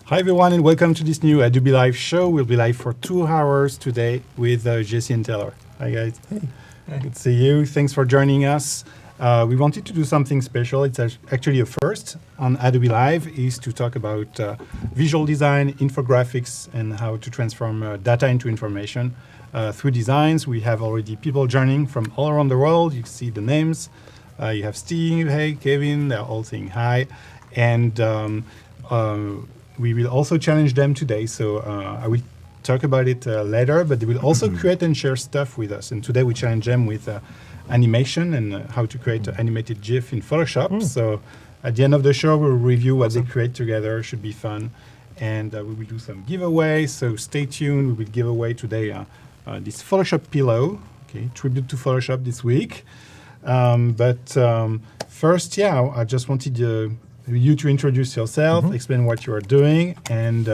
Hi everyone and welcome to this new Adobe Live show. We'll be live for 2 hours today with Jesse and Taylor. Hi guys. Hey. Good to see you. Thanks for joining us. We wanted to do something special. It's actually a first on Adobe Live, is to talk about visual design, infographics, and how to transform data into information through designs. We have already people joining from all around the world. You see the names. You have Steve, hey, Kevin, they're all saying hi. And we will also challenge them today, so I will talk about it later, but they will also create and share stuff with us. And today we challenge them with animation and how to create an animated GIF in Photoshop. So at the end of the show, we'll review what they create together. Should be fun. And we will do some giveaways, so stay tuned. We will give away today this Photoshop pillow, okay, tribute to Photoshop this week. First, I just wanted you to introduce yourself, explain what you are doing, and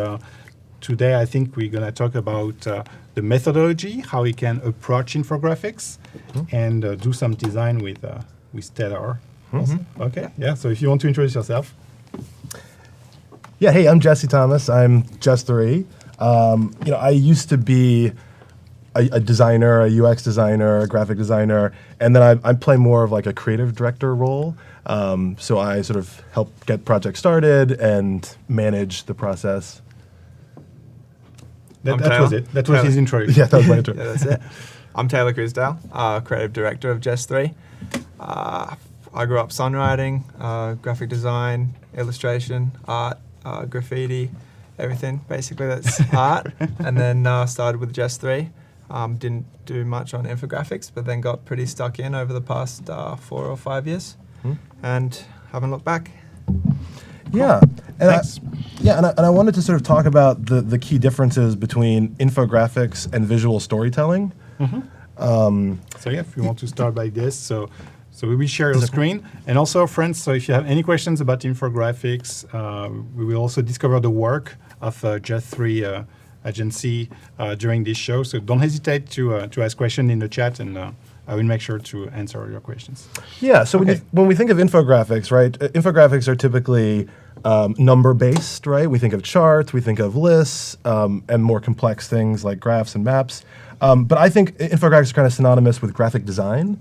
today I think we're going to talk about the methodology, how we can approach infographics, and do some design with Taylor. Okay, yeah, so if you want to introduce yourself. Yeah, hey, I'm Jesse Thomas. I'm JESS3. I used to be a designer, a UX designer, a graphic designer, and then I play more of like a creative director role. So I sort of help get projects started and manage the process. That was it. That was his intro. Yeah, that was my intro. Yeah, that's it. I'm Taylor Crisdale, creative director of JESS3. I grew up songwriting, graphic design, illustration, art, graffiti, everything. Basically, that's art. And then started with JESS3. Didn't do much on infographics, but then got pretty stuck in over the past 4 or 5 years, and haven't looked back. Yeah, and I wanted to sort of talk about the key differences between infographics and visual storytelling. So yeah, if you want to start by this, so we will share your screen, and also friends. So if you have any questions about infographics, we will also discover the work of JESS3 agency during this show. So don't hesitate to ask questions in the chat, and I will make sure to answer your questions. Yeah, so when we think of infographics, right, infographics are typically number-based, right? We think of charts, we think of lists, and more complex things like graphs and maps. But I think infographics are kind of synonymous with graphic design.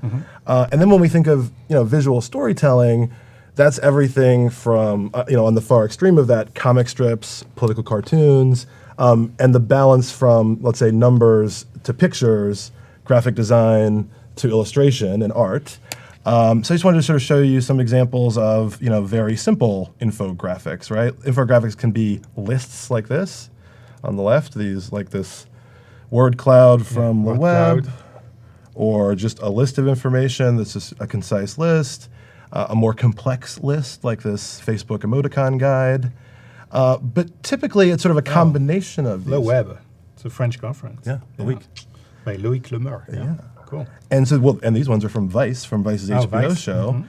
And then when we think of visual storytelling, that's everything from on the far extreme of that, comic strips, political cartoons, and the balance from, let's say, numbers to pictures, graphic design to illustration and art. So I just wanted to sort of show you some examples of very simple infographics, right? Infographics can be lists like this on the left, these like this word cloud from the web, or just a list of information that's just a concise list, a more complex list like this Facebook emoticon guide. But typically it's sort of a combination of these. Le Web, it's a French conference. Yeah, the week. By Loïc Lemeur. Yeah. Cool. And so, and these ones are from Vice's HBO Vice. show.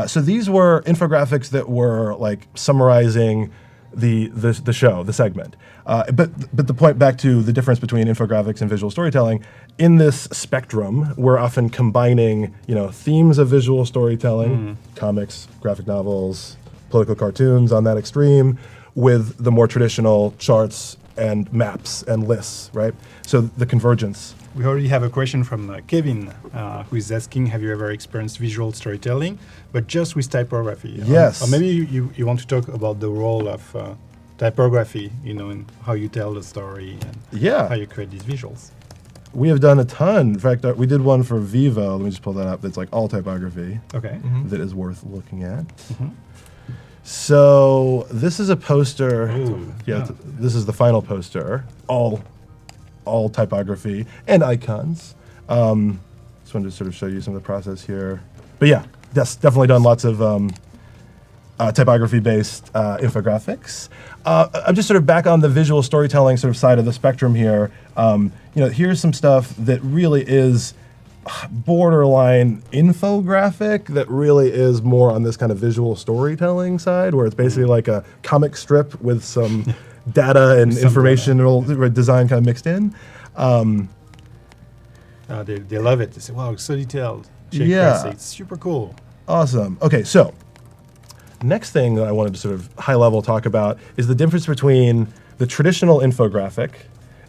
So these were infographics that were like summarizing the show, the segment. But the point back to the difference between infographics and visual storytelling, in this spectrum, we're often combining themes of visual storytelling, comics, graphic novels, political cartoons on that extreme, with the more traditional charts and maps and lists, right? So the convergence. We already have a question from Kevin, who is asking, have you ever experienced visual storytelling, but just with typography? Yes. Or maybe you want to talk about the role of typography, in how you tell the story and how you create these visuals. We have done a ton. In fact, we did one for Vivo. Let me just pull that up. That's like all typography. Okay. That is worth looking at. So this is a poster. This is the final poster. All typography and icons. Just wanted to sort of show you some of the process here. But yeah, yes, definitely done lots of typography-based infographics. I'm just sort of back on the visual storytelling sort of side of the spectrum here. Here's some stuff that really is borderline infographic that really is more on this kind of visual storytelling side, where it's basically like a comic strip with some data and informational design kind of mixed in. They love it. They say, wow, it's so detailed. Yeah. It's super cool. Awesome. Okay, so next thing that I wanted to sort of high level talk about is the difference between the traditional infographic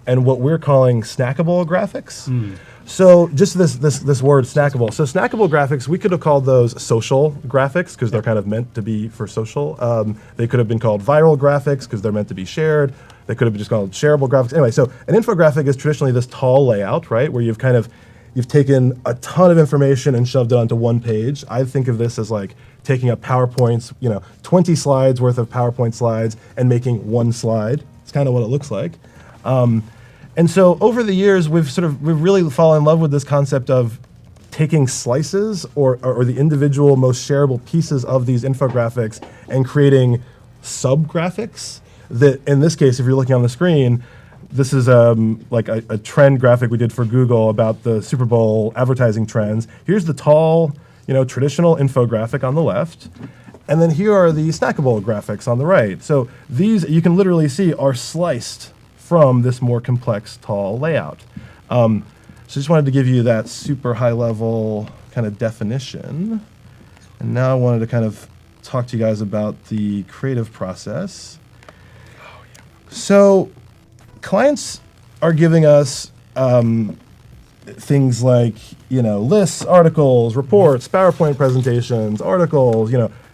and what we're calling snackable graphics. So just this word snackable. So snackable graphics, we could have called those social graphics because they're kind of meant to be for social. They could have been called viral graphics because they're meant to be shared. They could have been just called shareable graphics. Anyway, so an infographic is traditionally this tall layout, right, where you've taken a ton of information and shoved it onto one page. I think of this as like taking a PowerPoint's, 20 slides worth of PowerPoint slides and making one slide. It's kind of what it looks like. And so over the years, we've really fallen in love with this concept of taking slices or the individual most shareable pieces of these infographics and creating sub-graphics that, in this case, if you're looking on the screen, this is like a trend graphic we did for Google about the Super Bowl advertising trends. Here's the tall, traditional infographic on the left. And then here are the snackable graphics on the right. So these, you can literally see, are sliced from this more complex, tall layout. So just wanted to give you that super high level kind of definition. And now I wanted to kind of talk to you guys about the creative process. So clients are giving us things like, lists, articles, reports, PowerPoint presentations, articles,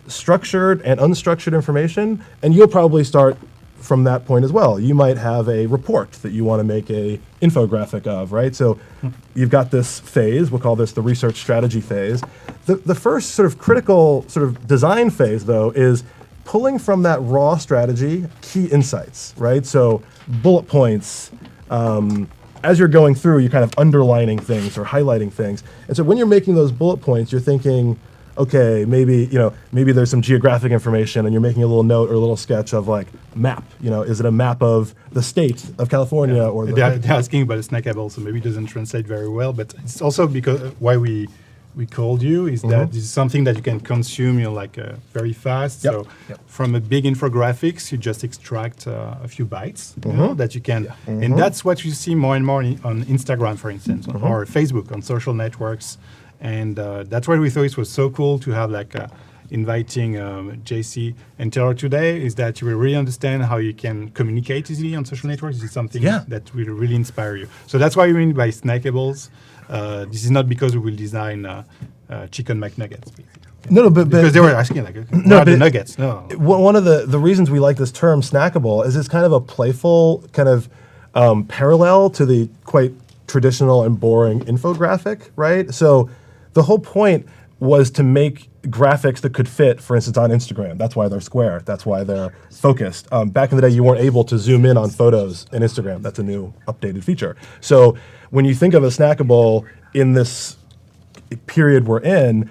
structured and unstructured information. And you'll probably start from that point as well. You might have a report that you want to make a infographic of, right? So you've got this phase, we'll call this the research strategy phase. The first sort of critical sort of design phase, though, is pulling from that raw strategy key insights, right? So bullet points, as you're going through, you're kind of underlining things or highlighting things. And so when you're making those bullet points, you're thinking, okay, maybe there's some geographic information and you're making a little note or a little sketch of like map. Is it a map of the state of California or the... They're asking about a snackable, so maybe it doesn't translate very well, but it's also because why we called you is that this is something that you can consume very fast. Yep. So from a big infographics, you just extract a few bytes that you can, and that's what you see more and more on Instagram, for instance, or Facebook, on social networks. And that's why we thought it was so cool to have inviting JC and Taylor today, is that you will really understand how you can communicate easily on social networks. This is something that will really inspire you. So that's why we mean by snackables. This is not because we will design chicken McNuggets. No, but because they were asking the nuggets. No. One of the reasons we like this term snackable is it's kind of a playful kind of parallel to the quite traditional and boring infographic, right? So the whole point was to make graphics that could fit, for instance, on Instagram. That's why they're square. That's why they're focused. Back in the day, you weren't able to zoom in on photos in Instagram. That's a new updated feature. So when you think of a snackable in this period we're in,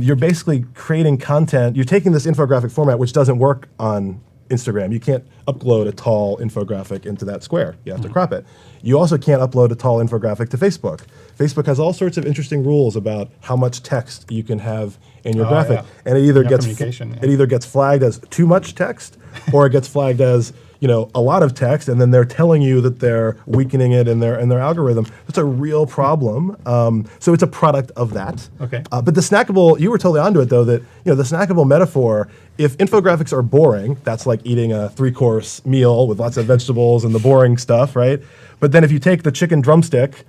you're basically creating content. You're taking this infographic format, which doesn't work on Instagram. You can't upload a tall infographic into that square. You have to crop it. You also can't upload a tall infographic to Facebook. Facebook has all sorts of interesting rules about how much text you can have in your graphic, and it either gets flagged as too much text, or it gets flagged as a lot of text, and then they're telling you that they're weakening it in their algorithm. That's a real problem. So it's a product of that. Okay. But the snackable, you were totally onto it though. That the snackable metaphor. If infographics are boring, that's like eating a 3-course meal with lots of vegetables and the boring stuff, right? But then if you take the chicken drumstick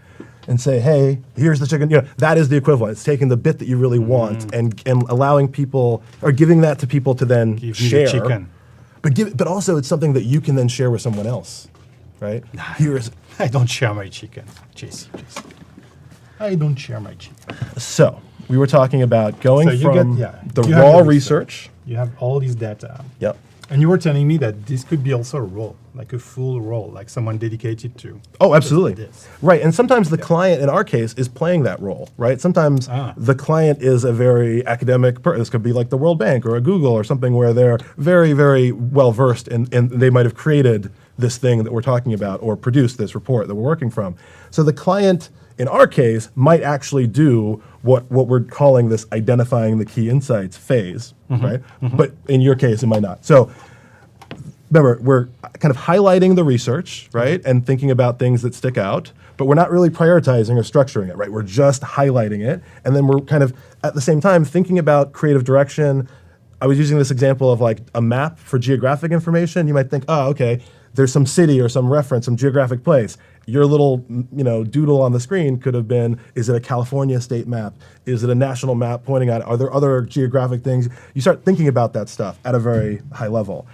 and say, hey, here's the chicken, that is the equivalent. It's taking the bit that you really want and allowing people, or giving that to people to then share. The chicken. But also it's something that you can then share with someone else, right? I don't share my chicken, JC. I don't share my chicken. So we were talking about going from the you raw research. You have all these data. Yep. And you were telling me that this could be also a role, like a full role, like someone dedicated to. Oh, absolutely. Right. And sometimes the client, in our case, is playing that role, right? Sometimes the client is a very academic person. This could be like the World Bank or a Google or something where they're very, very well versed and they might have created this thing that we're talking about or produced this report that we're working from. So the client, in our case, might actually do what we're calling this identifying the key insights phase, right? But in your case, it might not. So remember, we're kind of highlighting the research, right? And thinking about things that stick out, but we're not really prioritizing or structuring it, right? We're just highlighting it. And then we're kind of, at the same time, thinking about creative direction, I was using this example of like a map for geographic information. You might think, oh, okay, there's some city or some reference, some geographic place. Your little, doodle on the screen could have been, is it a California state map? Is it a national map pointing out, are there other geographic things? You start thinking about that stuff at a very high level.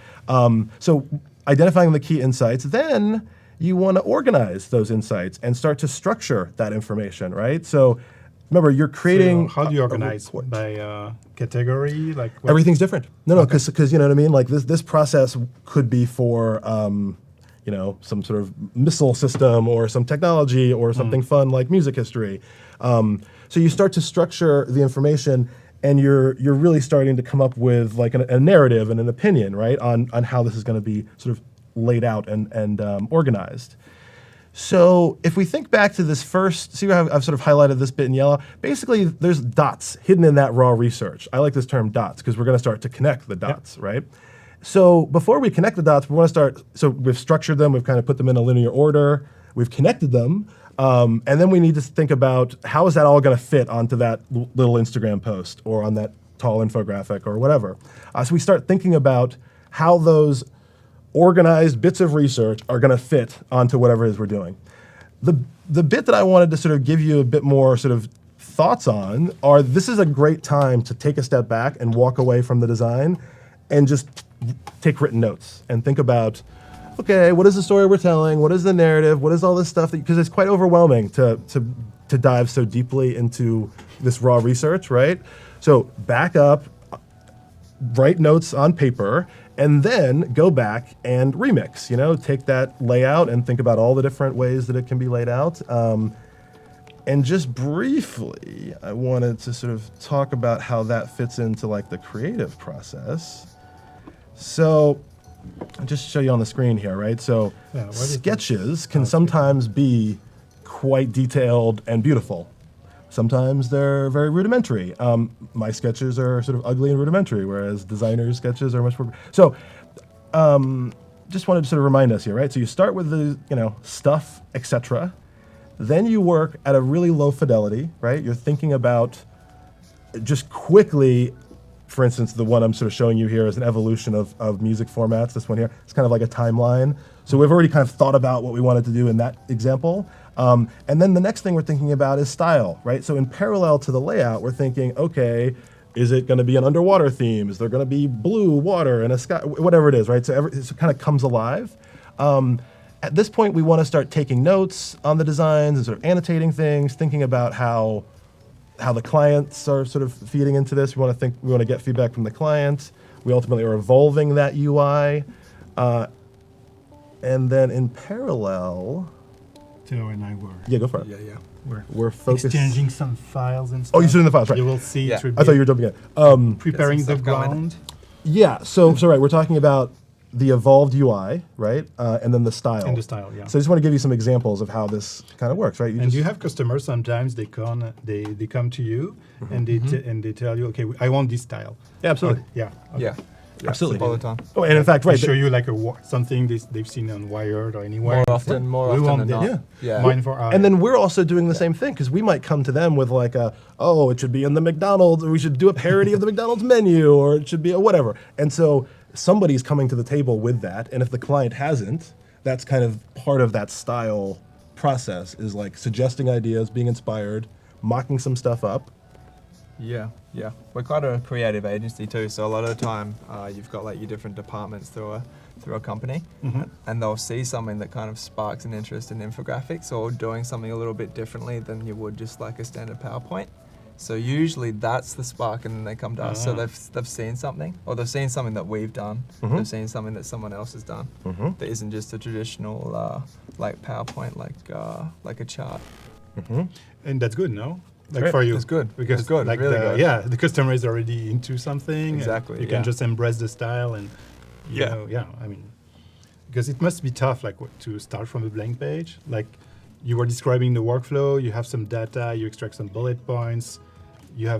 So identifying the key insights, then you want to organize those insights and start to structure that information, right? So remember, you're creating. So how do you organize? By category? Like what? Everything's different. No, because you know what I mean. Like this process could be for some sort of missile system or some technology or something fun like music history. So you start to structure the information, and you're really starting to come up with like a narrative and an opinion, right, on how this is going to be sort of laid out and organized. So if we think back to this first, see how I've sort of highlighted this bit in yellow? Basically, there's dots hidden in that raw research. I like this term dots because we're going to start to connect the dots, right? So before we connect the dots, we want to start, so we've structured them, we've kind of put them in a linear order, we've connected them, and then we need to think about how is that all going to fit onto that little Instagram post or on that tall infographic or whatever. So we start thinking about how those organized bits of research are going to fit onto whatever it is we're doing. The bit that I wanted to sort of give you a bit more sort of thoughts on are, this is a great time to take a step back and walk away from the design and just take written notes and think about, okay, what is the story we're telling? What is the narrative? What is all this stuff? Because it's quite overwhelming to dive so deeply into this raw research, right? So back up, write notes on paper, and then go back and remix, take that layout and think about all the different ways that it can be laid out. And just briefly, I wanted to sort of talk about how that fits into like the creative process. So I'll just show you on the screen here, right? So sketches can sometimes be quite detailed and beautiful. Sometimes they're very rudimentary. My sketches are sort of ugly and rudimentary, whereas designers' sketches are much more. So, just wanted to sort of remind us here, right? So you start with the, stuff, etc. Then you work at a really low fidelity, right? You're thinking about just quickly. For instance, the one I'm sort of showing you here is an evolution of music formats. This one here, it's kind of like a timeline. So we've already kind of thought about what we wanted to do in that example. And then the next thing we're thinking about is style, right? So in parallel to the layout, we're thinking, okay, is it going to be an underwater theme? Is there going to be blue water and a sky, whatever it is, right? So it kind of comes alive. At this point, we want to start taking notes on the designs and sort of annotating things, thinking about how the clients are sort of feeding into this. We want to get feedback from the client. We ultimately are evolving that UI. And then in parallel, Theo and I were. Yeah, go for it. Yeah. We're focused. Exchanging some files and stuff. Oh, you're doing the files, right? You will see. Yeah. It I thought you were jumping in. preparing the Some stuff going. ground. Yeah, so right, we're talking about the evolved UI, right? And then the style. And the style, yeah. So I just want to give you some examples of how this kind of works, right? And you have customers sometimes they come to you and they tell you, okay, I want this style. Yeah, absolutely. Yeah. Okay. Yeah. Absolutely. All the time. Oh, and in fact, They right. show you like something they've seen on Wired or anywhere. More often We want than this. not. Yeah. Mine for And then we're also doing the same thing because we might come to them with like it should be in the McDonald's, or we should do a parody of the McDonald's menu, or it should be a whatever. And so somebody's coming to the table with that, and if the client hasn't, that's kind of part of that style process, is like suggesting ideas, being inspired, mocking some stuff up. Yeah. We're quite a creative agency too, so a lot of the time you've got like your different departments through a company, and they'll see something that kind of sparks an interest in infographics or doing something a little bit differently than you would just like a standard PowerPoint. So usually that's the spark, and then they come to us. So they've seen something, or they've seen something that we've done. They've seen something that someone else has done that isn't just a traditional like PowerPoint, like a chart. And that's good, no? Like Great. for you. It's good. Because It's good, like really good. Yeah, the customer is already into something. and Exactly, You can yeah. just embrace the style and I mean, because it must be tough like to start from a blank page. Like you were describing the workflow, you have some data, you extract some bullet points, you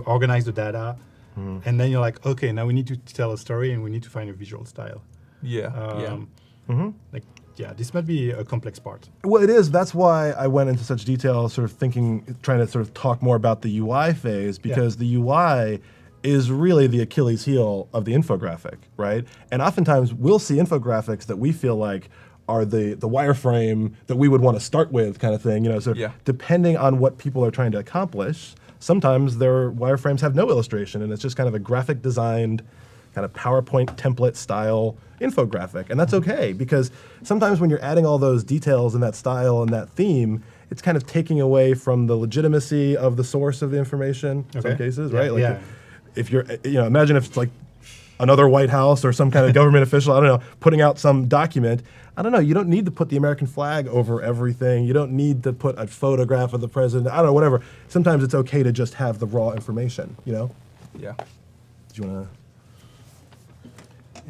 organize the data, and then you're like, okay, now we need to tell a story and we need to find a visual style. Like, yeah, this might be a complex part. Well, it is. That's why I went into such detail, sort of trying to sort of talk more about the UI phase, because the UI is really the Achilles heel of the infographic, right? And oftentimes we'll see infographics that we feel like are the wireframe that we would want to start with kind of thing, so Yeah. depending on what people are trying to accomplish, sometimes their wireframes have no illustration and it's just kind of a graphic designed kind of PowerPoint template style infographic. And that's okay, because sometimes when you're adding all those details and that style and that theme, it's kind of taking away from the legitimacy of the source of the information in some cases, Yeah, right? Like yeah. if you're, imagine if it's like another White House or some kind of government official, I don't know, putting out some document. I don't know, you don't need to put the American flag over everything. You don't need to put a photograph of the president. I don't know, whatever. Sometimes it's okay to just have the raw information, Yeah. Do you want to?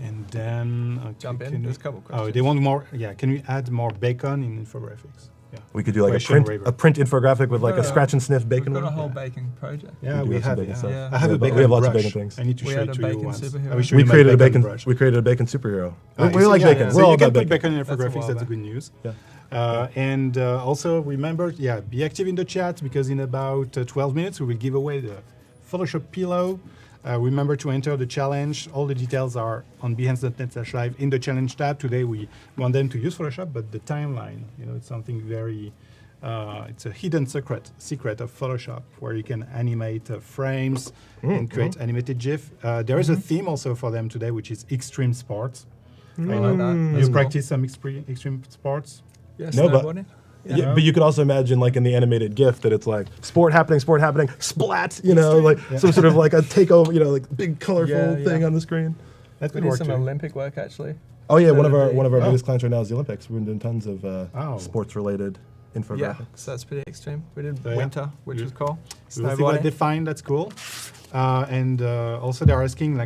And then Jump in. can There's we- a couple Oh, questions. they want more. Yeah, can we add more bacon in infographics? Yeah. We could do like Question a waiver. print infographic with like a got a- scratch and sniff bacon We've got a one. whole baking project. Yeah, do we have some have bacon it. stuff. Yeah. I have Yeah, a but bacon we have lots of brush. bacon things. I need to We show had it a to you bacon once. superhero. I will show We you my created a bacon. brush. We created a bacon superhero. Ah, we so like yeah, bacon. yeah. We're So all you can about put bacon. bacon in That's a infographics. while That's back. good news. Yeah. And also remember, be active in the chat, because in about 12 minutes we will give away the Photoshop pillow. Remember to enter the challenge. All the details are on behance.net/live in the challenge tab. Today we want them to use Photoshop, but the timeline, it's something very, it's a hidden secret of Photoshop, where you can animate frames and create animated GIF. There is a theme also for them today, which is extreme sports. I like that. You That's cool. practice some extreme sports? Yeah, No, but- snowboarding. Yeah, but you could also imagine, like in the animated GIF, that it's like sport happening, splat. Like some sort of like a takeover, like big colorful Yeah, yeah. thing on the screen. That We could did work some too. Olympic work actually. Oh yeah, So one of the- our Oh. biggest clients right now is the Olympics. We're doing tons of Oh. sports related infographics. Yeah, so that's pretty extreme. We did So, yeah. winter, which You- was cool. We'll see what they Snowboarding. find. That's cool. And also they're asking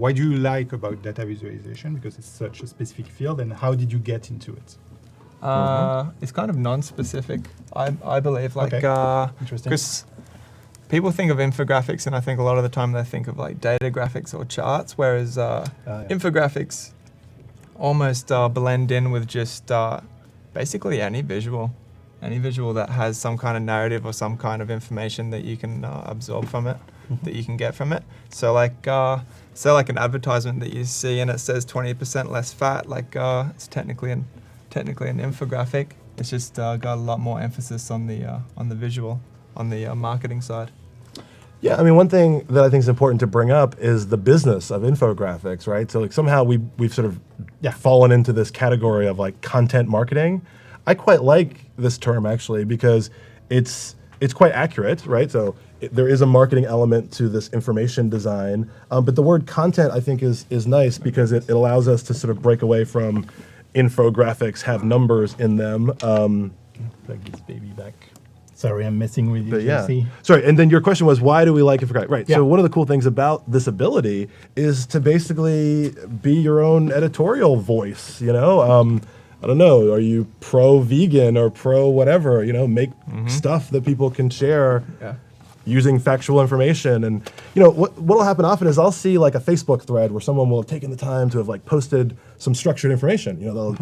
why do you like about data visualization, because it's such a specific field, and how did you get into it? It's kind of non-specific, I believe. Like, Okay. Interesting. because people think of infographics, and I think a lot of the time they think of like data graphics or charts, whereas Yeah. infographics almost blend in with just basically any visual that has some kind of narrative or some kind of information that you can absorb from it, that you can get from it. So like, say like an advertisement that you see and it says 20% less fat, like it's technically an infographic. It's just got a lot more emphasis on the visual, on the marketing side. Yeah, I mean, one thing that I think is important to bring up is the business of infographics, right? So like somehow we've sort of fallen into this category of like content marketing. I quite like this term actually, because it's quite accurate, right? So there is a marketing element to this information design, but the word content I think is nice, because it allows us to sort of break away from infographics have numbers in them. Plug this baby back. Sorry, I'm messing with you. But yeah. Jesse. Sorry, and then your question was, why do we like infographics? Right. Yeah. So one of the cool things about this ability is to basically be your own editorial voice. I don't know. Are you pro-vegan or pro-whatever? Make stuff that people can share Yeah. using factual information. And what'll happen often is I'll see like a Facebook thread where someone will have taken the time to have like posted some structured information.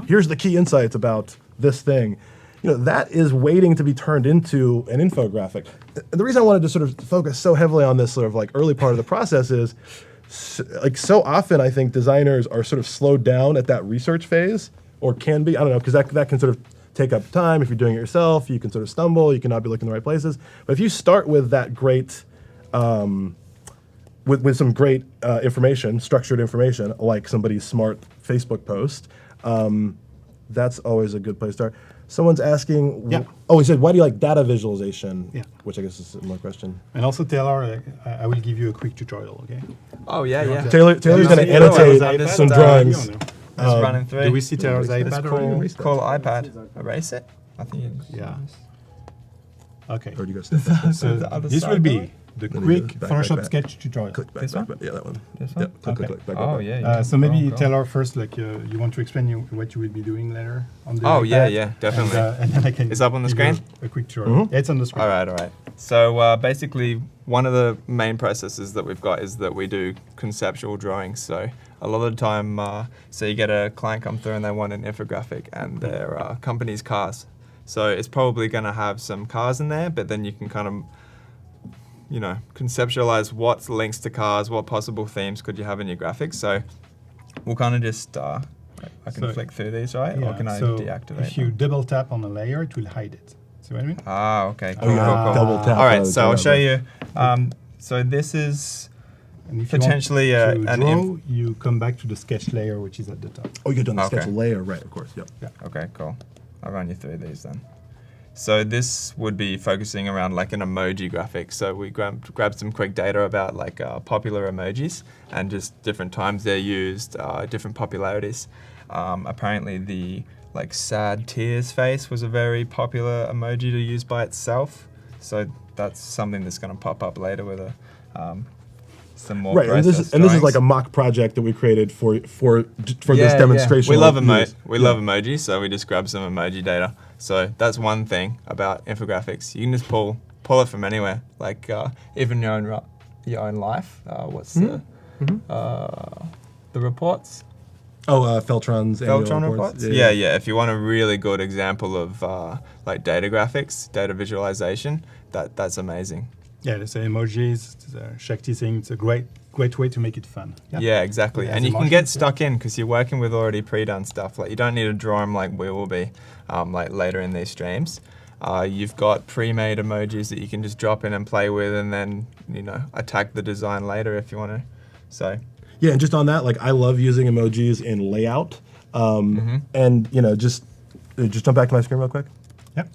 Here's the key insights about this thing. That is waiting to be turned into an infographic. And the reason I wanted to sort of focus so heavily on this sort of like early part of the process is so often I think designers are sort of slowed down at that research phase, or can be, I don't know, because that can sort of take up time. If you're doing it yourself, you can sort of stumble, you cannot be looking in the right places. But if you start with that great, with some great information, structured information, like somebody's smart Facebook post, that's always a good place to start. Someone's asking, Yeah. he said, why do you like data visualization? Yeah. Which I guess is a similar question. And also, Taylor, I will give you a quick tutorial, okay? Oh yeah, yeah. Taylor's Yeah, going to yeah, annotate yeah, some just, drawings. You know. Just running through. Do we see Taylor's Let's iPad already? call iPad. Erase it. I think. Yeah. Okay. Or do you go step by step? So The other this side, will be right? the Then you quick go back, Photoshop back. sketch tutorial. Click back, This back, one? back. Yeah, that one. This one? Yep, click, Okay. click, back, Oh back. yeah. So maybe Cool. Taylor first, you want to explain what you will be doing later on the Oh, iPad? yeah, definitely. And then I can It's up on the give you screen? A quick tutorial. Mhm. Yeah, it's on the screen. All right. So basically, one of the main processes that we've got is that we do conceptual drawings. So a lot of the time, so you get a client come through and they want an infographic and their company's cars. So it's probably going to have some cars in there, but then you can kind of conceptualize what links to cars, what possible themes could you have in your graphics. So we'll kind of just, I can flick through these, right? Or can I deactivate if you them? double tap on a layer, it will hide it. See what I mean? Ah, okay. Oh, yeah, double tap. All right, so I'll show you. So this is And if potentially you want to an draw, you come back to the sketch layer, which is at the top. Oh, you're done the sketch Okay. layer, right? Of course. Yep. Okay, cool. I'll run you through these then. So this would be focusing around like an emoji graphic. So we grabbed some quick data about like popular emojis and just different times they're used, different popularities. Apparently the like sad tears face was a very popular emoji to use by itself. So that's something that's going to pop up later with a some more Right, and this is drawings. like a mock project that we created for this demonstration. We love use. love emojis, so we just grab some emoji data. So that's one thing about infographics. You can just pull it from anywhere, like even your own life. What's the reports? Oh, Feltron's annual Feltron reports. reports? Yeah. If you want a really good example of like data graphics, data visualization, that's amazing. Yeah, there's emojis, Shakti saying it's a great way to make it fun. Yeah, exactly. It has And you can emotions, get stuck in because you're working with already pre-done stuff. Like you don't need to draw them like we will be like later in these streams. You've got pre-made emojis that you can just drop in and play with and then, attack the design later if you want to. So Yeah, and just on that, like I love using emojis in layout. And just jump back to my screen real quick. Yep.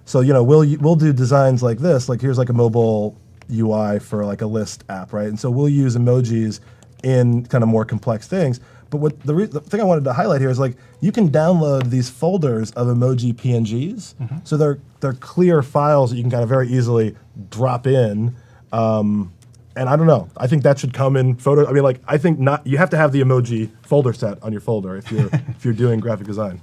So we'll do designs like this. Like here's like a mobile UI for like a list app, right? And so we'll use emojis in kind of more complex things. But what the thing I wanted to highlight here is like you can download these folders of emoji PNGs. So they're clear files that you can kind of very easily drop in. And I don't know. I think that should come in photo. I mean, like I think not. You have to have the emoji folder set on your folder if you're doing graphic design.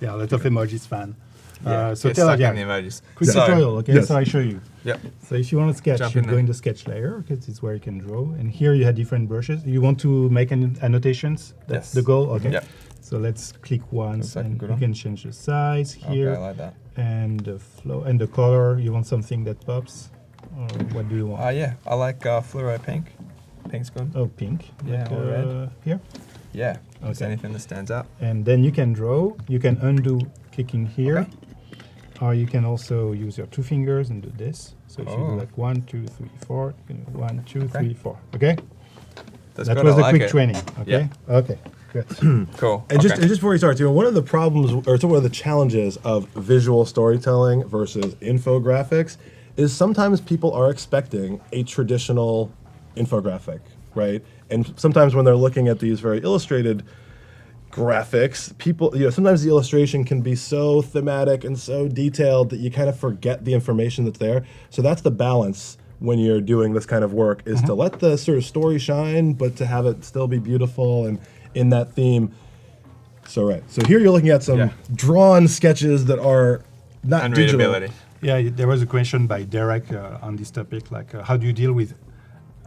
Yeah, a lot of emojis fan. so tell stuck us, in the emojis. quick So- tutorial, okay? Yes. So I show you. Yep. So if you want to sketch, Jump you in go there. in the sketch layer, because it's where you can draw. And here you have different brushes. You want to make annotations? That's Yes. the goal? Okay. Yep. So let's click once, Looks like a and good you one. can change the size here. Okay, I like that. And the flow, and the color. You want something that pops? Or what do you want? Yeah, I like fluoro pink. Pink's good. Oh, pink. Yeah, Like, or red. Here. Yeah. Is Okay. anything that stands out? And then you can draw. You can undo clicking here. Okay. Or you can also use your two fingers and do this. So if you Oh. do like 1, 2, 3, 4, you can do 1, 2, Okay. 3, 4. Okay? That's That good. was I the like quick it. training. Okay? Okay. Good. Cool. And okay. just before we start, one of the problems, or one of the challenges of visual storytelling versus infographics is sometimes people are expecting a traditional infographic, right? And sometimes when they're looking at these very illustrated graphics, people, sometimes the illustration can be so thematic and so detailed that you kind of forget the information that's there. So that's the balance when you're doing this kind of work, is to let the sort of story shine, but to have it still be beautiful and in that theme. So here you're looking at some Yeah. drawn sketches that are not And digital. readability. Yeah, there was a question by Derek on this topic, like how do you deal with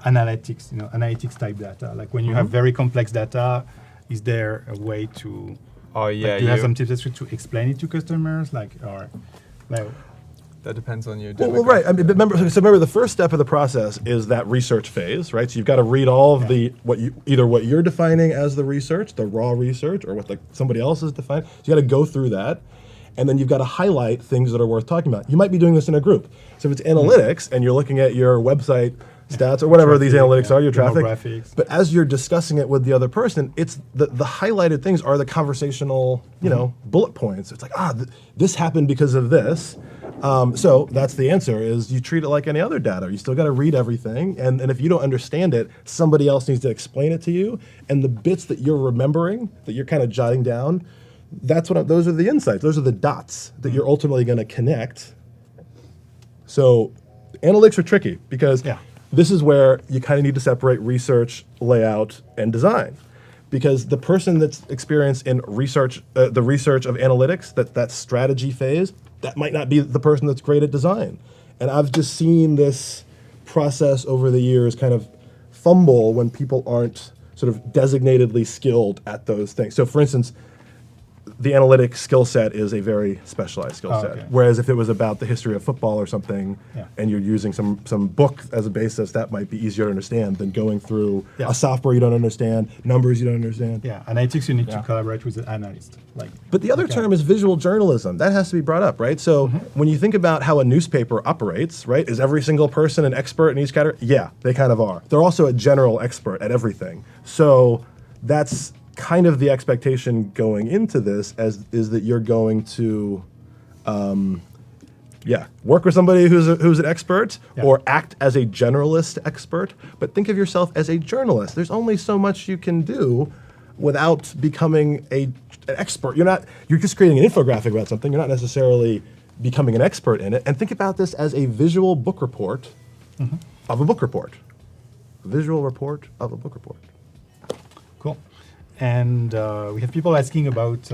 analytics, analytics type data? Like when you have very complex data, is there a way to, Oh yeah. do you have some tips and tricks to explain it to customers? Like That depends on your. Well, right. I mean, but remember, the first step of the process is that research phase, right? So you've got to read all of what you're defining as the research, the raw research, or what somebody else is defining. So you got to go through that, and then you've got to highlight things that are worth talking about. You might be doing this in a group. So if it's analytics and you're looking at your website stats or whatever these analytics are, your traffic. demographics. But as you're discussing it with the other person, it's the highlighted things are the conversational, bullet points. It's like, this happened because of this. So that's the answer, is you treat it like any other data. You still got to read everything. And if you don't understand it, somebody else needs to explain it to you. And the bits that you're remembering, that you're kind of jotting down, those are the insights. Those are the dots that you're ultimately going to connect. So analytics are tricky because this is where you kind of need to separate research, layout, and design. Because the person that's experienced in research, the research of analytics, that strategy phase, that might not be the person that's great at design. And I've just seen this process over the years kind of fumble when people aren't sort of designatedly skilled at those things. So for instance, the analytic skill set is a very specialized skill set. Okay. Whereas if it was about the history of football or something, Yeah. and you're using some book as a basis, that might be easier to understand than going through Yeah. a software you don't understand, numbers you don't understand. Yeah, analytics, you need Yeah. to collaborate with the analyst. Like, But the other Okay. term is visual journalism. That has to be brought up, right? So when you think about how a newspaper operates, right, is every single person an expert in each category? Yeah, they kind of are. They're also a general expert at everything. So that's kind of the expectation going into this, is that you're going to, work with somebody who's an expert, Yeah. or act as a generalist expert. But think of yourself as a journalist. There's only so much you can do without becoming an expert. You're just creating an infographic about something. You're not necessarily becoming an expert in it. And think about this as a visual book report of a book report. A visual report of a book report. cool. And we have people asking about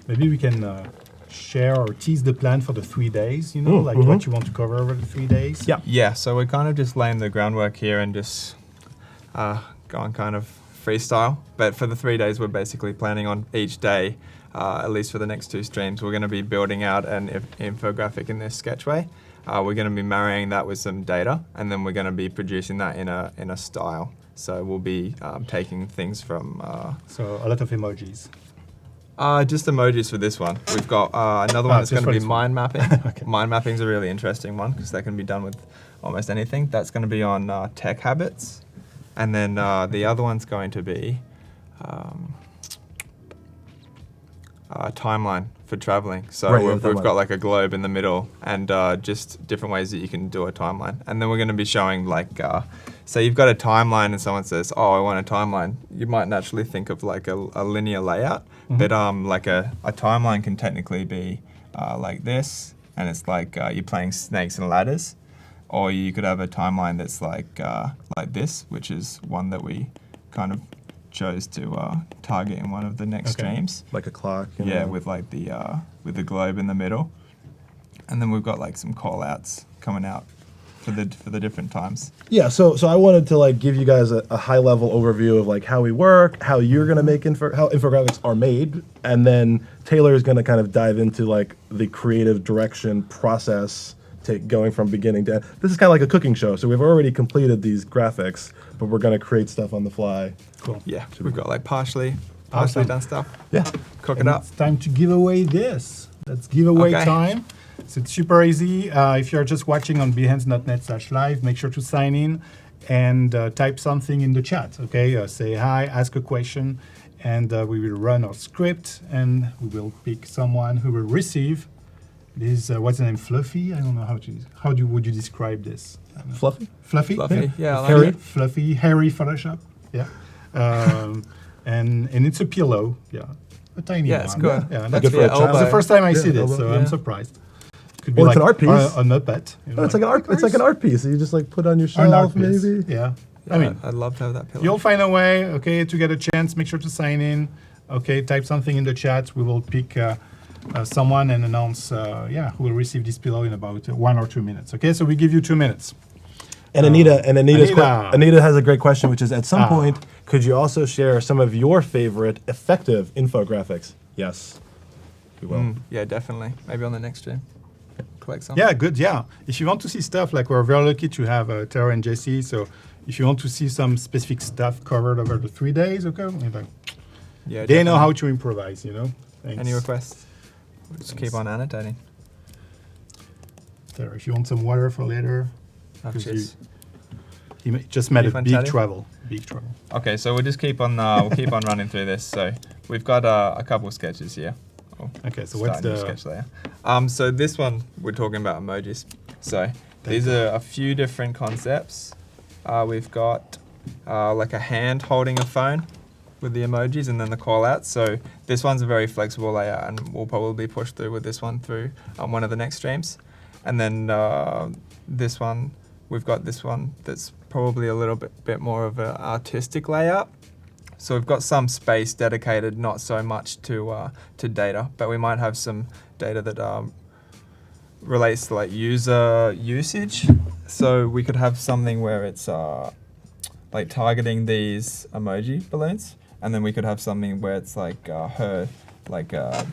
maybe we can share or tease the plan for the 3 days, like what you want to cover over the 3 days. Yeah. Yeah, so we're kind of just laying the groundwork here and just going kind of freestyle. But for the 3 days, we're basically planning on each day, at least for the next 2 streams, we're going to be building out an infographic in this sketchway. We're going to be marrying that with some data, and then we're going to be producing that in a style. So we'll be taking things from So a lot of emojis. just emojis for this one. We've got another one that's just going to for be this one. mind mapping. Okay. Mind mapping is a really interesting one because that can be done with almost anything. That's going to be on tech habits. And then the other one's going to be timeline for traveling. So Right, yeah, we've timeline. got like a globe in the middle and just different ways that you can do a timeline. And then we're going to be showing like, say you've got a timeline and someone says, oh, I want a timeline. You might naturally think of like a linear layout, but like a timeline can technically be like this, and it's like you're playing snakes and ladders. Or you could have a timeline that's like this, which is one that we kind of chose to target in one of the next Okay. streams. Like a clock. you Yeah, know. with like the globe in the middle, and then we've got like some call outs coming out for the different times. Yeah, so I wanted to like give you guys a high level overview of like how we work, how you're gonna make how infographics are made, and then Taylor is gonna kind of dive into like the creative direction process, going from beginning to end. This is kind of like a cooking show, so we've already completed these graphics, but we're gonna create stuff on the fly. Cool. Yeah, we've got like partially Awesome. done stuff. Yeah. Cook And it up. it's time to give away this. That's giveaway Okay. time. So it's super easy. If you're just watching on behance.net/live, make sure to sign in and type something in the chat. Okay, say hi, ask a question, and we will run our script, and we will pick someone who will receive this. What's the name? Fluffy? I don't know would you describe this? Fluffy? Fluffy. Fluffy, yeah, I like Hairy? it. Fluffy, hairy Photoshop. Yeah. And it's a pillow. Yeah. A tiny Yeah, one. it's good. Yeah, Good that's for a child. That's the first time I Yeah, see this, elbow. so Yeah. I'm surprised. Could be Well, it's like an art piece. a Muppet. You know, No, it's like an art. It's like an art piece that you just like put on your Or an art shelf, piece. maybe. Yeah. Yeah, I mean, I'd love to have that pillow. you'll find a way, okay, to get a chance. Make sure to sign in. Okay, type something in the chat. We will pick someone and announce, who will receive this pillow in about 1 or 2 minutes. Okay, so we give you 2 minutes. And Anita Anita. has a great question, which is at some Ah. point, could you also share some of your favorite effective infographics? Yes, we will. Yeah, definitely. Maybe on the next stream. Collect some. Yeah, good. Yeah. If you want to see stuff, like we're very lucky to have Tara and Jesse. So if you want to see some specific stuff covered over the 3 days, okay, Yeah, they know definitely. how to improvise, Thanks. Any requests? We'll just keep on annotating. Tara, if you want some water for later, Oh, 'cause cheers. he just made You a fun big chatting? trouble. Big trouble. Okay, so we'll just keep on running through this. So we've got a couple of sketches here. Oh, Okay, so what's start a new the sketch layer? So this one we're talking about emojis. So these are a few different concepts. We've got like a hand holding a phone with the emojis and then the call outs. So this one's a very flexible layout, and we'll probably push through with this one through one of the next streams. And then this one, we've got this one that's probably a little bit more of an artistic layout. So we've got some space dedicated, not so much to data, but we might have some data that relates to like user usage. So we could have something where it's like targeting these emoji balloons, and then we could have something where it's like her like a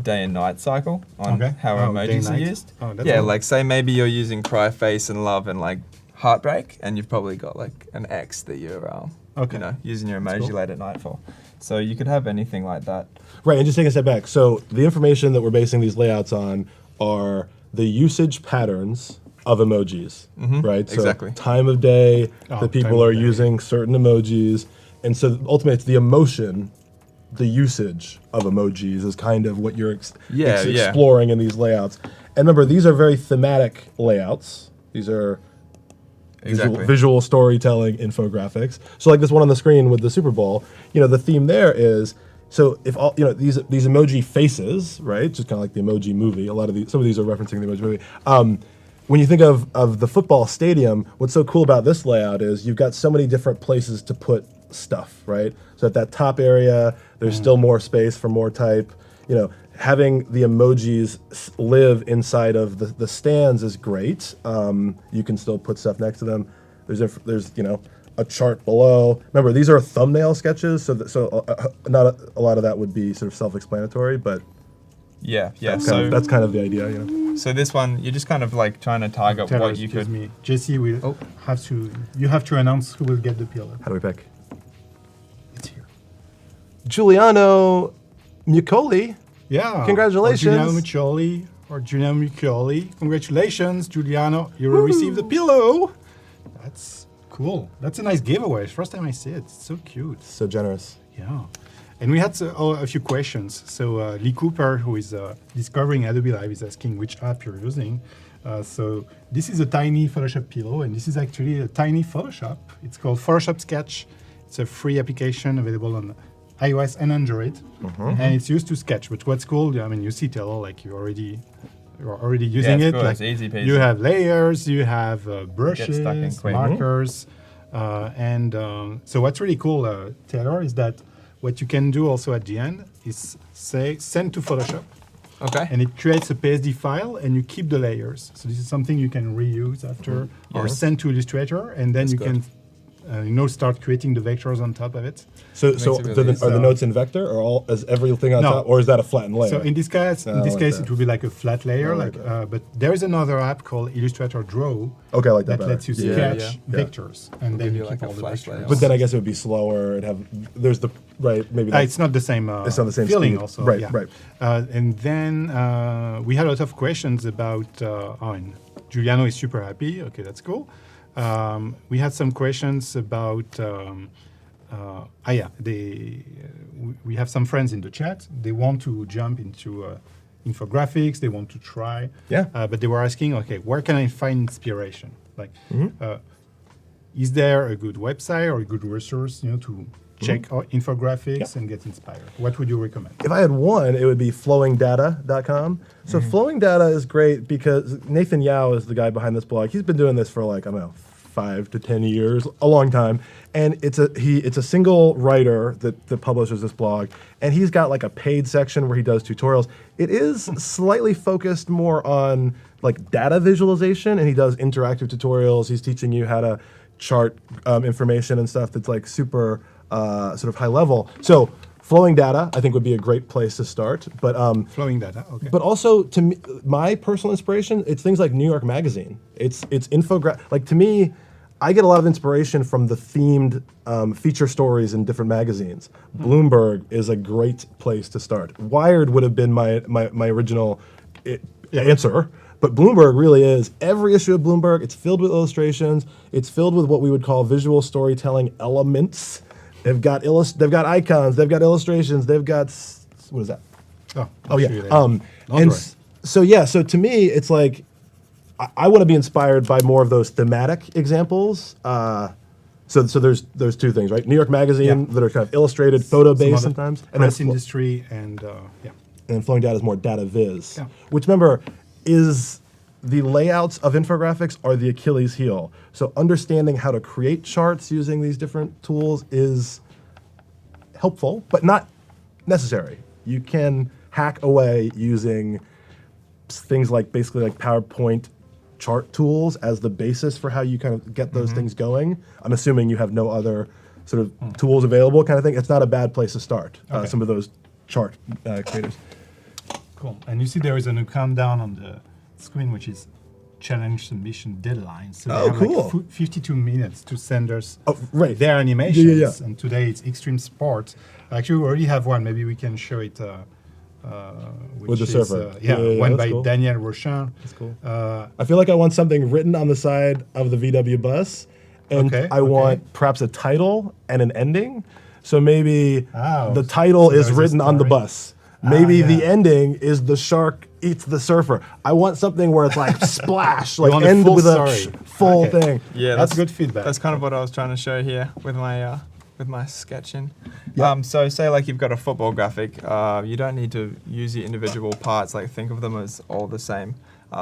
day and night cycle on Okay. how Oh, day and emojis are night. used. Oh, that's Yeah, cool. like say maybe you're using cry, face, and love, and like heartbreak, and you've probably got like an X that you're, Okay. you know, using your That's emoji cool. late at night for. So you could have anything like that. Right, and just take a step back. So the information that we're basing these layouts on are the usage patterns of emojis, right? So exactly. time of day Oh, that people time of are day. using certain emojis, and so ultimately it's the emotion, the usage of emojis is kind of what you're Yeah. exploring in these layouts. And remember, these are very thematic layouts. These are Exactly. visual storytelling infographics. So like this one on the screen with the Super Bowl, you know, the theme there is, so if all, you know, these emoji faces, right? Just kind of like the Emoji Movie. Some of these are referencing the Emoji Movie. When you think of the football stadium, what's so cool about this layout is you've got so many different places to put stuff, right? So at that top area, there's still more space for more type. You know, having the emojis live inside of the stands is great. You can still put stuff next to them. There's you know, a chart below. Remember, these are thumbnail sketches, so not a lot of that would be sort of self-explanatory, but Yeah. that's kind of the idea, you know. So this one, you're just kind of like trying to target Tell what us, you excuse could. me. Jesse will Oh. you have to announce who will get the pillow. How do we pick? It's here. Giuliano Mucoli. Yeah. Congratulations. Or Giuliano Muccioli. Congratulations, Giuliano. You will receive the pillow. That's cool. That's a nice giveaway. First time I see it. It's so cute. So generous. Yeah. And we had a few questions. So Lee Cooper, who is discovering Adobe Live, is asking which app you're using. So this is a tiny Photoshop pillow, and this is actually a tiny Photoshop. It's called Photoshop Sketch. It's a free application available on iOS and Android, and it's used to sketch. But what's cool, I mean, you see, Taylor, like you're already using it's it. cool. Like It's easy peasy. you have layers, you have brushes, stuck in quick. markers, and so what's really cool, Taylor, is that what you can do also at the end is say send to Photoshop, Okay. and it creates a PSD file, and you keep the layers. So this is something you can reuse after, or send to Illustrator, and then That's you good. can start creating the vectors on top of it. So it really are the easy. notes in vector, or is everything on No. top, or is that a flattened layer? So in this case, I like it that. would be like a flat layer. I like But there is another app called Illustrator Draw Okay, I like that that better. lets you Yeah, sketch yeah. vectors, and then give you you keep like a all the flash vectors. layer. But then I guess it would be slower. There's the right maybe. It's not the same. It's not the same feeling. speed. Also, Right, yeah. right. And then we had a lot of questions about. And Giuliano is super happy. Okay, that's cool. We had some questions about. We have some friends in the chat. They want to jump into infographics. They want to try. Yeah. But they were asking, okay, where can I find inspiration? Like, is there a good website or a good resource, to check out infographics and get inspired? What would you recommend? If I had one, it would be flowingdata.com. So Flowing Data is great because Nathan Yao is the guy behind this blog. He's been doing this for like, I don't know, 5 to 10 years, a long time. And it's a single writer that publishes this blog. And he's got like a paid section where he does tutorials. It is slightly focused more on like data visualization, and he does interactive tutorials. He's teaching you how to chart information and stuff that's like super sort of high level. So Flowing Data, I think, would be a great place to start. But Flowing data, okay. but also, to me, my personal inspiration, it's things like New York Magazine. It's infographic. Like, to me, I get a lot of inspiration from the themed feature stories in different magazines. Bloomberg is a great place to start. Wired would have been my original answer, but Bloomberg really is. Every issue of Bloomberg, it's filled with illustrations. It's filled with what we would call visual storytelling elements. They've got icons. They've got illustrations. They've got what is that? Oh yeah. So to me, it's like I want to be inspired by more of those thematic examples. So there's two things, right? New York Magazine that are kind of illustrated, photo based sometimes, and press then industry, and and then Flowing Data is more data viz, Yeah. which, remember, is the layouts of infographics are the Achilles heel. So understanding how to create charts using these different tools is helpful, but not necessary. You can hack away using things like basically like PowerPoint chart tools as the basis for how you kind of get those things going. I'm assuming you have no other sort of tools available kind of thing. It's not a bad place to start. Okay. Some of those chart creators. Cool. And you see there is a new countdown on the screen, which is challenge submission deadline. So Oh, they have cool. like 52 minutes to send us Right. their animations. Yeah. And today it's extreme sport. Actually, we already have one. Maybe we can show it. Which With the is, surfer. yeah, Yeah, one that's by cool. Daniel Rochin. That's cool. I feel like I want something written on the side of the VW bus, and Okay, I okay. want perhaps a title and an ending. So maybe Oh, the title so is there's a written on the story. bus. Maybe the yeah. ending is the shark eats the surfer. I want something where it's like splash, You like want a end full with story. a full Okay. thing. Yeah, That's good feedback. That's kind of what I was trying to show here with my sketching. Yeah. So say like you've got a football graphic, you don't need to use the individual parts. Like think of them as all the same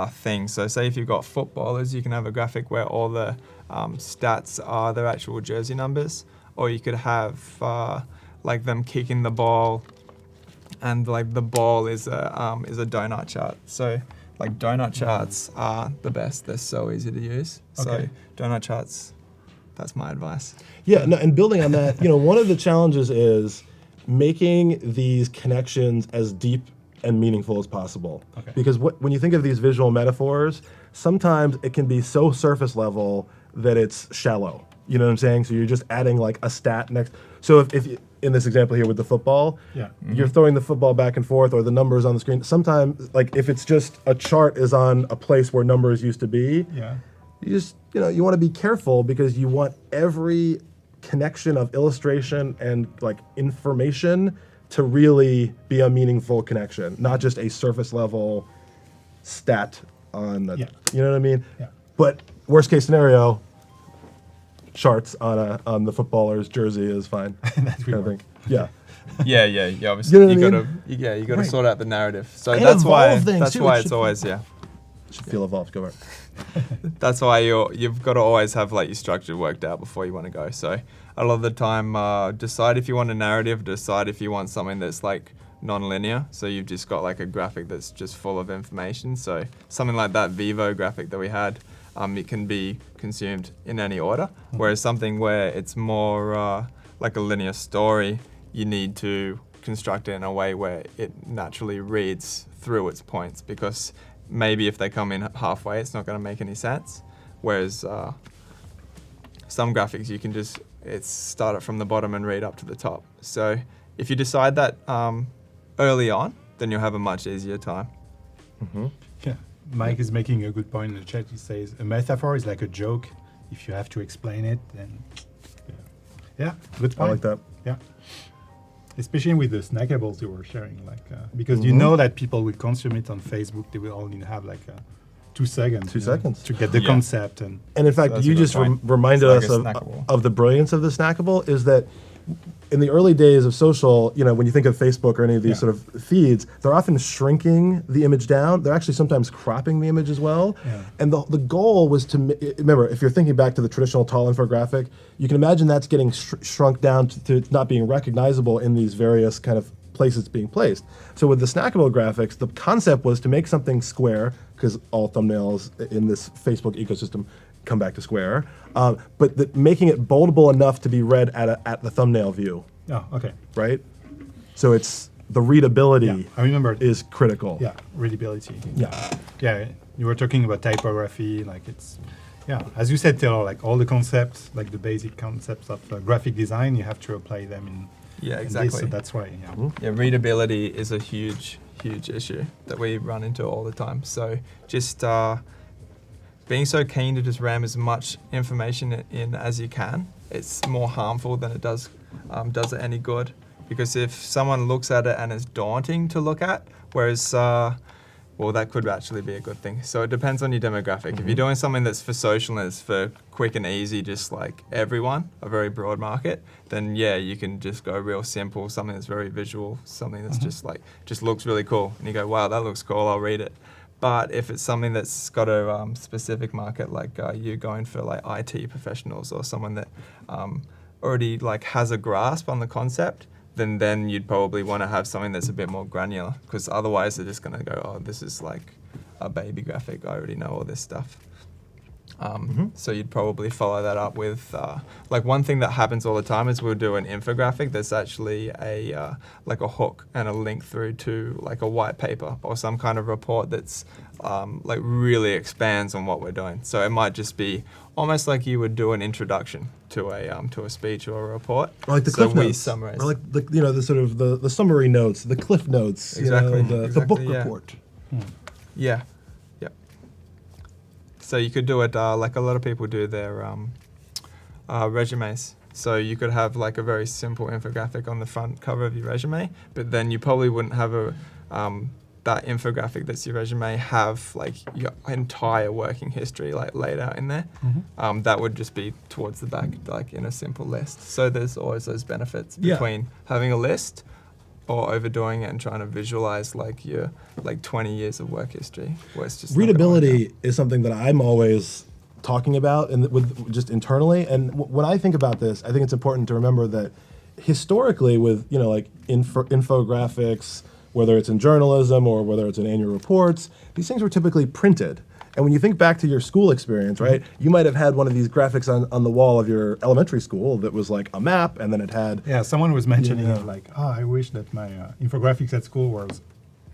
thing. So say if you've got footballers, you can have a graphic where all the stats are their actual jersey numbers, or you could have like them kicking the ball, and like the ball is a donut chart. So like donut charts are the best. They're so easy to use. So Okay. donut charts. That's my advice. Yeah, no, and building on that, one of the challenges is making these connections as deep and meaningful as possible. Okay. Because when you think of these visual metaphors, sometimes it can be so surface level that it's shallow. You know what I'm saying? So you're just adding like a stat next. So if you, in this example here with the football, Yeah. you're throwing the football back and forth or the numbers on the screen. Sometimes, like if it's just a chart is on a place where numbers used to be, Yeah. you just you want to be careful because you want every connection of illustration and like information to really be a meaningful connection, not just a surface level stat on Yeah. you know what I mean? Yeah. But worst case scenario, charts on the footballer's jersey is fine. That kind will of work. thing. Yeah. Yeah. Obviously, You know what I gotta mean? you gotta Right. sort out the narrative. So And that's why evolve things, that's too. why It it's should always Should feel evolved. Go right. That's why you've got to always have like your structure worked out before you want to go. So a lot of the time, decide if you want a narrative. Decide if you want something that's like non-linear. So you've just got like a graphic that's just full of information. So something like that Vivo graphic that we had, it can be consumed in any order. Whereas something where it's more like a linear story, you need to construct it in a way where it naturally reads through its points, because maybe if they come in halfway, it's not going to make any sense. Whereas some graphics, you can just start it from the bottom and read up to the top. So if you decide that early on, then you'll have a much easier time. Yeah. Mike is making a good point in the chat. He says a metaphor is like a joke. If you have to explain it, then yeah, good I point. like that. Yeah. Especially with the snackables you were sharing, like because you know that people will consume it on Facebook. They will only have like 2 seconds. 2 seconds. to get the Yeah. concept and And in fact, that's you a good just point. reminded It's us like a of, snackable. of the brilliance of the snackable is that in the early days of social, when you think of Facebook or any of these Yeah. sort of feeds, they're often shrinking the image down. They're actually sometimes cropping the image as well. Yeah. And the goal was to, remember, if you're thinking back to the traditional tall infographic, you can imagine that's getting shrunk down to not being recognizable in these various kind of places it's being placed. So with the snackable graphics, the concept was to make something square, because all thumbnails in this Facebook ecosystem come back to square, but making it boldable enough to be read at the thumbnail view, oh, okay. right? So it's the readability Yeah, I remember. is critical. Yeah, readability. Yeah. Yeah, you were talking about typography, like it's, yeah, as you said, Taylor, like all the concepts, like the basic concepts of graphic design, you have to apply them in. Yeah, in exactly. This, so that's why. Yeah. Yeah, readability is a huge issue that we run into all the time. So just being so keen to just ram as much information in as you can, it's more harmful than it does it any good. Because if someone looks at it and it's daunting to look at, whereas well, that could actually be a good thing. So it depends on your demographic. If you're doing something that's for social and it's for quick and easy, just like everyone, a very broad market, then yeah, you can just go real simple, something that's very visual, something that's just looks really cool. And you go, wow, that looks cool, I'll read it. But if it's something that's got a specific market, like you're going for like IT professionals or someone that already like has a grasp on the concept, then you'd probably want to have something that's a bit more granular, because otherwise they're just going to go, oh, this is like a baby graphic, I already know all this stuff. So you'd probably follow that up with, like one thing that happens all the time is we'll do an infographic that's actually a like a hook and a link through to like a white paper or some kind of report that's like really expands on what we're doing. So it might just be almost like you would do an introduction to a speech or a report. Or like the so cliff we notes, summarize. or like the sort of the summary notes, the cliff notes, Exactly, the book exactly, yeah. report. Yeah, yeah. So you could do it like a lot of people do their resumes. So you could have like a very simple infographic on the front cover of your resume, but then you probably wouldn't have a that infographic that's your resume have like your entire working history like laid out in there. That would just be towards the back, like in a simple list. So there's always those benefits Yeah. between having a list or overdoing it and trying to visualize like your like 20 years of work history where it's just not gonna work Readability is something that I'm always talking about and with just internally. And when I think about this, I think it's important to remember that historically with, like infographics, whether it's in journalism or whether it's in annual reports, these things were typically printed. And when you think back to your school experience, right, you might have had one of these graphics on the wall of your elementary school that was like a map, and then it had... Yeah, someone was mentioning Yeah. like, oh, I wish that my infographics at school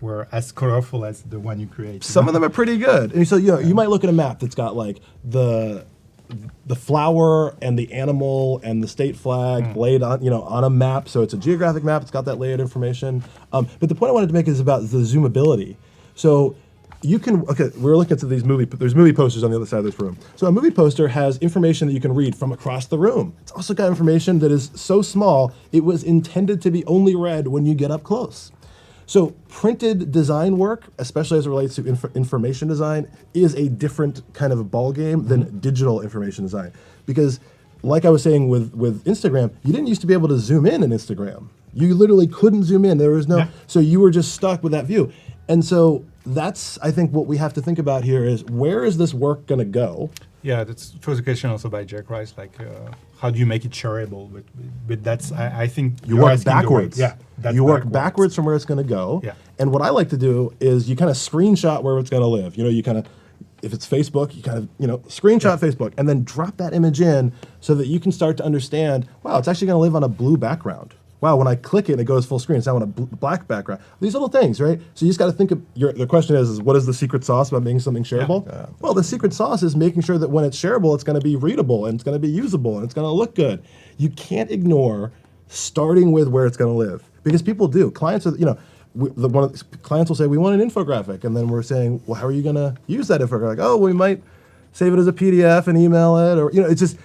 were as colorful as the one you create. Some of them are pretty good. And so, you might look at a map that's got like the flower and the animal and the state flag laid on a map. So it's a geographic map. It's got that layered information. But the point I wanted to make is about the zoomability. So you can, we're looking at there's movie posters on the other side of this room. So a movie poster has information that you can read from across the room. It's also got information that is so small, it was intended to be only read when you get up close. So printed design work, especially as it relates to information design, is a different kind of a ball game than digital information design. Because like I was saying with Instagram, you didn't used to be able to zoom in Instagram. You literally couldn't zoom in. There was no, so you were just stuck with that view. And so that's, I think, what we have to think about here is where is this work going to go? Yeah, it was a question also by Jack Rice, like how do you make it shareable? But that's, I think You you're work asking the word. backwards. Yeah, that's you work backwards from where it's going to go. Yeah. And what I like to do is you kind of screenshot where it's going to live. You kind of, if it's Facebook, you kind of, screenshot Facebook and then drop that image in so that you can start to understand, wow, it's actually going to live on a blue background. Wow, when I click it, it goes full screen. It's now on a black background. These little things, right? So you just got to think of, the question is what is the secret sauce about making something shareable? Well, the secret sauce is making sure that when it's shareable, it's going to be readable and it's going to be usable and it's going to look good. You can't ignore starting with where it's going to live because people do. Clients are, clients will say, we want an infographic. And then we're saying, well, how are you going to use that infographic? Oh, we might save it as a PDF and email it. Or, it's just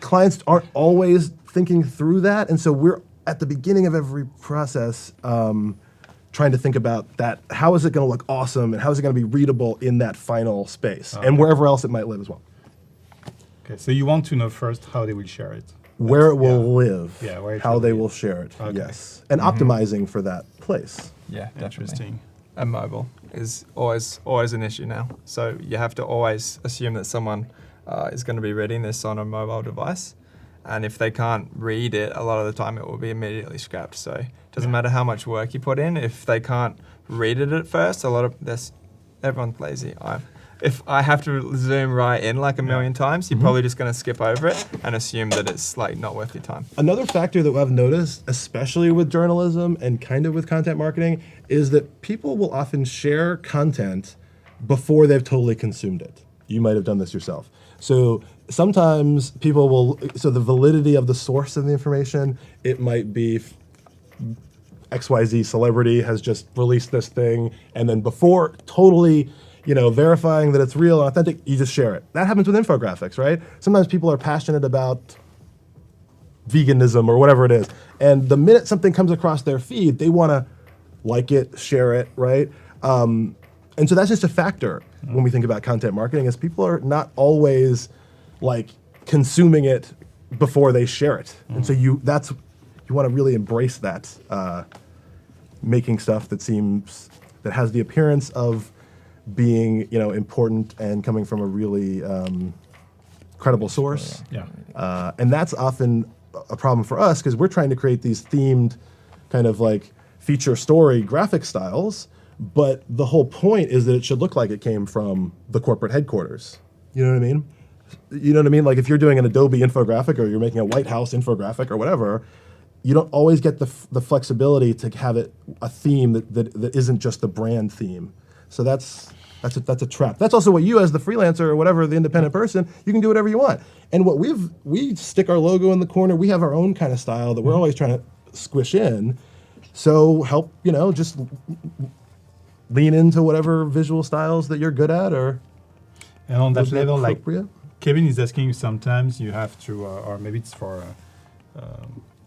clients aren't always thinking through that. And so we're at the beginning of every process, trying to think about that. How is it going to look awesome, and how is it going to be readable in that final space, and wherever else it might live as well. Okay, so you want to know first how they will share it. Where it will live, where it how will they live. will share it, Okay. yes, and optimizing for that place. Yeah, definitely. Interesting. And mobile is always an issue now. So you have to always assume that someone is going to be reading this on a mobile device. And if they can't read it, a lot of the time it will be immediately scrapped. So it doesn't matter how much work you put in. If they can't read it at first, everyone's lazy. If I have to zoom right in like a million times, you're probably just going to skip over it and assume that it's like not worth your time. Another factor that I've noticed, especially with journalism and kind of with content marketing, is that people will often share content before they've totally consumed it. You might have done this yourself. So sometimes people the validity of the source of the information, it might be XYZ celebrity has just released this thing, and then before totally, verifying that it's real and authentic, you just share it. That happens with infographics, right? Sometimes people are passionate about veganism or whatever it is, and the minute something comes across their feed, they want to like it, share it, right? And so that's just a factor when we think about content marketing, is people are not always like consuming it before they share it. And so you want to really embrace that, making stuff that has the appearance of being, important and coming from a really credible source. Yeah. And that's often a problem for us because we're trying to create these themed kind of like feature story graphic styles, but the whole point is that it should look like it came from the corporate headquarters. You know what I mean? You know what I mean? Like if you're doing an Adobe infographic or you're making a White House infographic or whatever, you don't always get the flexibility to have it a theme that isn't just the brand theme. So that's a trap. That's also what you, as the freelancer or whatever, the independent person, you can do whatever you want. And what we stick our logo in the corner. We have our own kind of style that we're always trying to squish in. So help, just lean into whatever visual styles that you're good at, or And on that level, like appropriate. Kevin is asking you, sometimes you have to, or maybe it's for,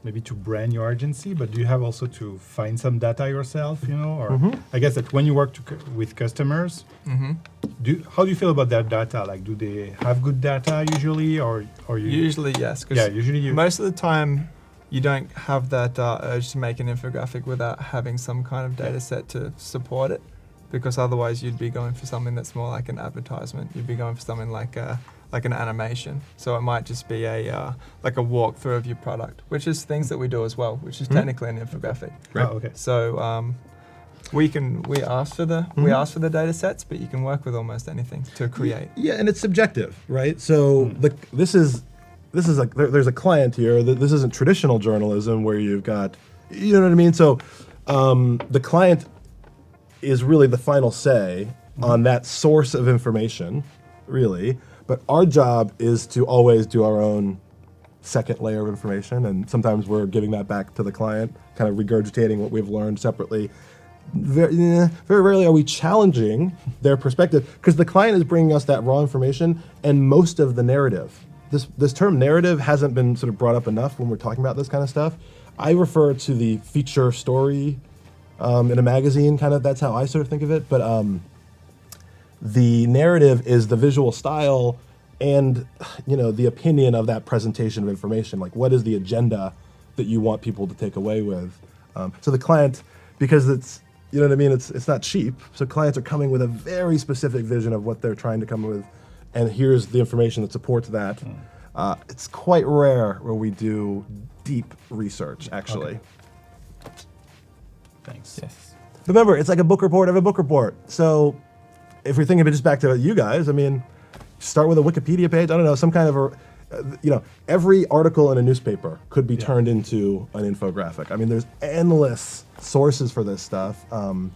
maybe to brand your agency, but do you have also to find some data yourself, or I guess that when you work with customers, how do you feel about that data? Like, do they have good data usually, or you? Usually, yes. 'Cause usually you. most of the time, you don't have that urge to make an infographic without having some kind of data set to support it, because otherwise you'd be going for something that's more like an advertisement. You'd be going for something like an animation. So it might just be like a walkthrough of your product, which is things that we do as well, which is technically an infographic. Right. Oh, okay. So we ask for the data sets, but you can work with almost anything to create. Yeah, and it's subjective, right? So this is like there's a client here. This isn't traditional journalism where you've got, you know what I mean? So the client is really the final say on that source of information, really. But our job is to always do our own second layer of information, and sometimes we're giving that back to the client, kind of regurgitating what we've learned separately. Very rarely are we challenging their perspective, because the client is bringing us that raw information and most of the narrative. This term narrative hasn't been sort of brought up enough when we're talking about this kind of stuff. I refer to the feature story in a magazine, kind of, that's how I sort of think of it. But the narrative is the visual style and, the opinion of that presentation of information. Like, what is the agenda that you want people to take away with? So the client, because it's, it's not cheap. So clients are coming with a very specific vision of what they're trying to come with, and here's the information that supports that. It's quite rare where we do deep research, actually. Okay. Thanks. Yes. Remember, it's like a book report of a book report. So if we're thinking of it just back to you guys, start with a Wikipedia page. I don't know, some kind of every article in a newspaper could be turned into an infographic. There's endless sources for this stuff. And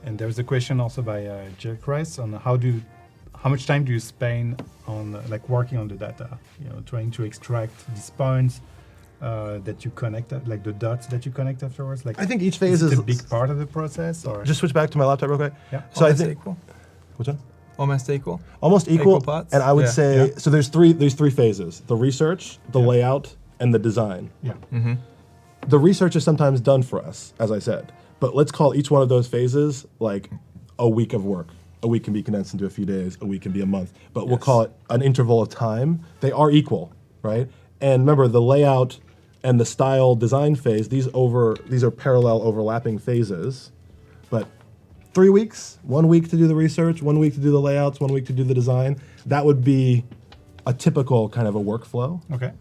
there's a question also by Jill Christ on how much time do you spend on working on the data? Trying to extract these points that you connect, like the dots that you connect afterwards. Like, I think each phase is a big part of the process. Or just switch back to my laptop real quick. Yeah. So Almost I think equal. which one? Almost equal. Almost equal. parts? And I would Yeah. say so. There's three phases: the research, the layout, and the design. Yeah. The research is sometimes done for us, as I said, but let's call each one of those phases like a week of work. A week can be condensed into a few days, a week can be a month, but we'll call it an interval of time. They are equal, right? And remember, the layout and the style design phase, these are parallel overlapping phases, but 3 weeks, 1 week to do the research, 1 week to do the layouts, 1 week to do the design. That would be a typical kind of a workflow. Okay.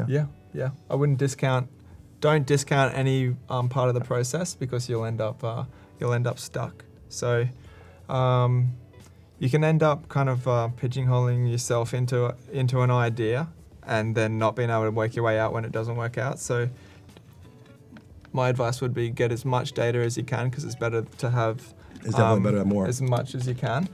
Yeah. I wouldn't don't discount any part of the process, because you'll end up stuck. So you can end up kind of pigeonholing yourself into an idea and then not being able to work your way out when it doesn't work out. So my advice would be get as much data as you can, because it's better to have It's definitely better to have more. as much as you can.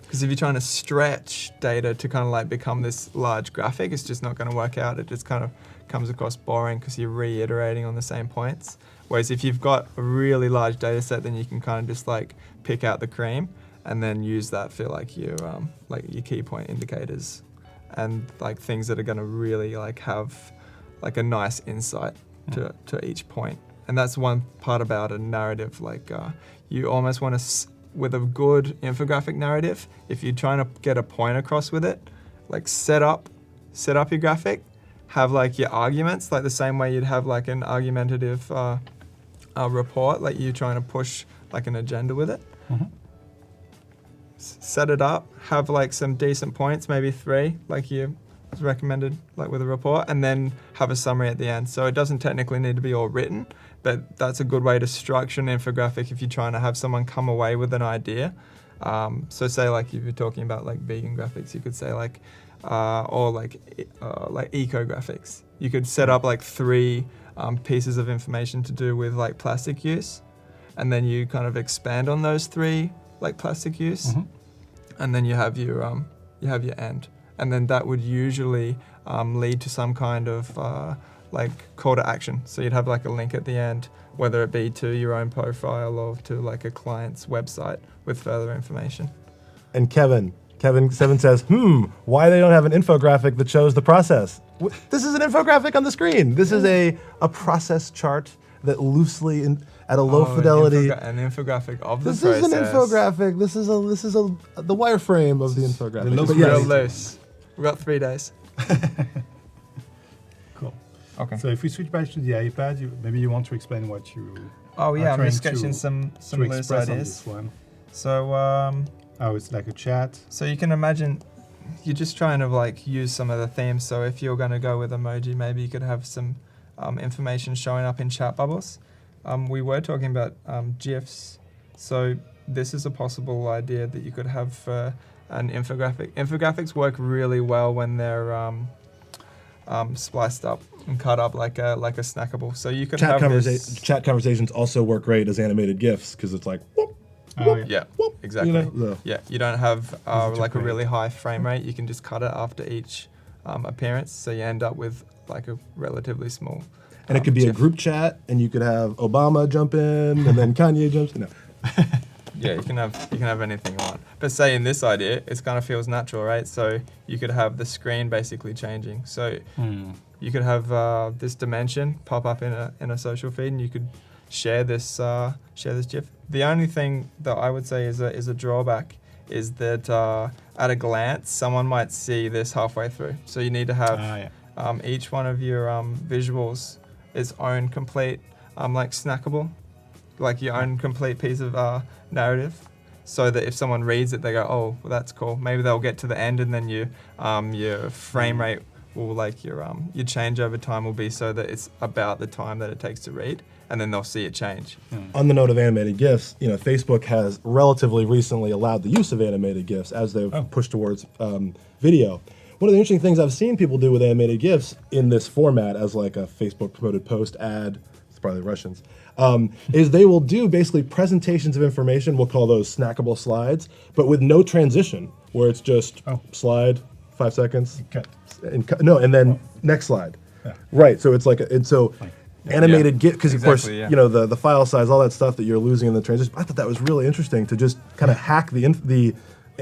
Because if you're trying to stretch data to kind of like become this large graphic, it's just not going to work out. It just kind of comes across boring because you're reiterating on the same points. Whereas if you've got a really large data set, then you can kind of just like pick out the cream and then use that for like your key point indicators and like things that are going to really like have like a nice insight to each point. And that's one part about a narrative. Like you almost want to, with a good infographic narrative, if you're trying to get a point across with it, like set up your graphic, have like your arguments, like the same way you'd have like an argumentative report, like you're trying to push like an agenda with it. Set it up, have like some decent points, maybe 3, like you recommended, like with a report, and then have a summary at the end. So it doesn't technically need to be all written, but that's a good way to structure an infographic if you're trying to have someone come away with an idea So say like if you're talking about like vegan graphics, you could say like, or like eco graphics. You could set up like 3 pieces of information to do with like plastic use, and then you kind of expand on those 3 like plastic use, and then you have your end, and then that would usually lead to some kind of like call to action. So you'd have like a link at the end, whether it be to your own profile or to like a client's website with further information. And Kevin 7 says, why they don't have an infographic that shows the process? This is an infographic on the screen. This is a process chart that loosely, at a low fidelity. An infographic of the This process. is an infographic. This is the wireframe of the infographic. It looks But yes. Real loose. We've got 3 days. Cool. Okay. So if we switch back to the iPad, maybe you want to explain what you Oh yeah, are I'm trying just sketching to some loose express on ideas. this one. So Oh, it's like a chat. so you can imagine you're just trying to like use some of the themes. So if you're going to go with emoji, maybe you could have some information showing up in chat bubbles. We were talking about GIFs, so this is a possible idea that you could have for an infographic. Infographics work really well when they're spliced up and cut up like a snackable. So you could have this. Chat conversations also work great as animated GIFs because it's like, whoop, Oh, whoop, Yeah, whoop, exactly. You know, Yeah, you don't have Easy to like a create. really high frame rate. You can just cut it after each appearance, so you end up with like a relatively small. and it could be a GIF. group chat, and you could have Obama jump in, and then Kanye jumps in. No. Yeah, you can have anything you want. But say in this idea, it kind of feels natural, right? So you could have the screen basically changing. So you could have this dimension pop up in a social feed, and you could share this GIF. The only thing that I would say is a drawback is that at a glance, someone might see this halfway through. So you need to have each one of your visuals its own complete like snackable, like your own complete piece of narrative, so that if someone reads it, they go, oh, well, that's cool. Maybe they'll get to the end, and then your frame rate will like your change over time will be so that it's about the time that it takes to read, and then they'll see it change. On the note of animated GIFs, Facebook has relatively recently allowed the use of animated GIFs as they've pushed towards video. One of the interesting things I've seen people do with animated GIFs in this format as like a Facebook promoted post ad, it's probably the Russians, is they will do basically presentations of information, we'll call those snackable slides, but with no transition, where it's just slide, 5 seconds, Cut. and then next slide. Yeah. Right, so it's like, animated GIF, because Exactly, of course, the file size, all that stuff that you're losing in the transition. I thought that was really interesting to just kind of hack the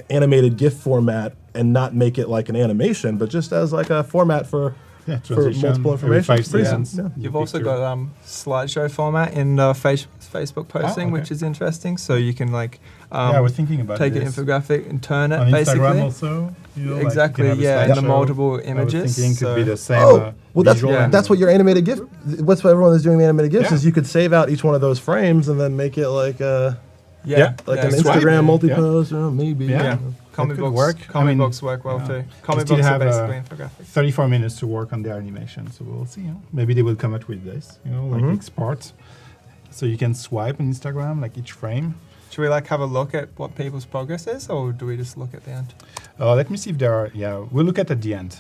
animated GIF format and not make it like an animation, but just as like a format for transition multiple every information. 5 It's pretty seconds. simple, yeah. You've also Picture. got slideshow format in Facebook posting, okay. which is interesting. So you can like I was thinking about take this. an infographic and turn it On basically. Instagram also, Exactly, like you can yeah, have and a the slideshow. multiple I was images, thinking so- could be the same. Well, that's visual and- that's what your animated GIF. What's what everyone is doing with animated GIFs Yeah. is you could save out each one of those frames and then make it like a Yeah, like yeah, an swipe. Instagram Yeah. multi-post, or maybe. Yeah. Yeah, That comic could books work. Comic I mean, books work well yeah. too. You Comic still books are have basically infographics. 34 minutes to work on their animation, so we'll see. Maybe they will come out with this, like export. So you can swipe on Instagram, like each frame. Should we like have a look at what people's progress is, or do we just look at the end? Let me see if there are, we'll look at the end.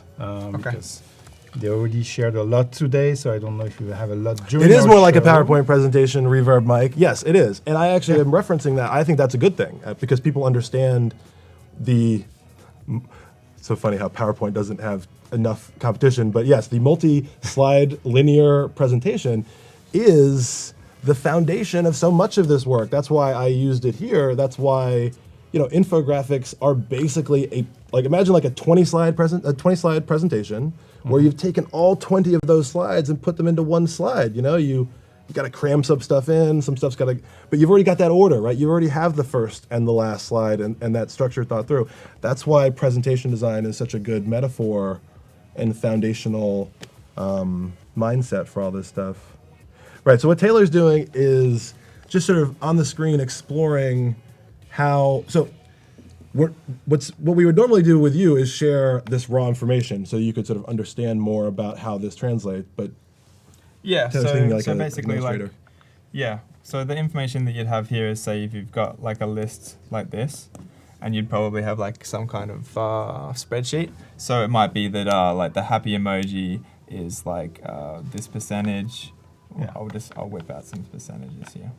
Because they already shared a lot today, so I don't know if you have a lot during It is our more like a show. PowerPoint presentation, reverb mic. Yes, it is. And I actually am referencing that. I think that's a good thing because people understand it's so funny how PowerPoint doesn't have enough competition. But yes, the multi-slide linear presentation is the foundation of so much of this work. That's why I used it here. That's why, infographics are basically imagine like a 20-slide presentation where you've taken all 20 of those slides and put them into one slide. You got to cram some stuff in, some stuff's got to, but you've already got that order, right? You already have the first and the last slide and that structure thought through. That's why presentation design is such a good metaphor and foundational mindset for all this stuff. Right, so what Taylor's doing is just sort of on the screen exploring how, what we would normally do with you is share this raw information so you could sort of understand more about how this translates, but Yeah, Taylor's thinking like so an basically like, administrator. So the information that you'd have here is, say, if you've got like a list like this, and you'd probably have like some kind of spreadsheet. So it might be that like the happy emoji is like this percentage. Yeah. I'll whip out some percentages here.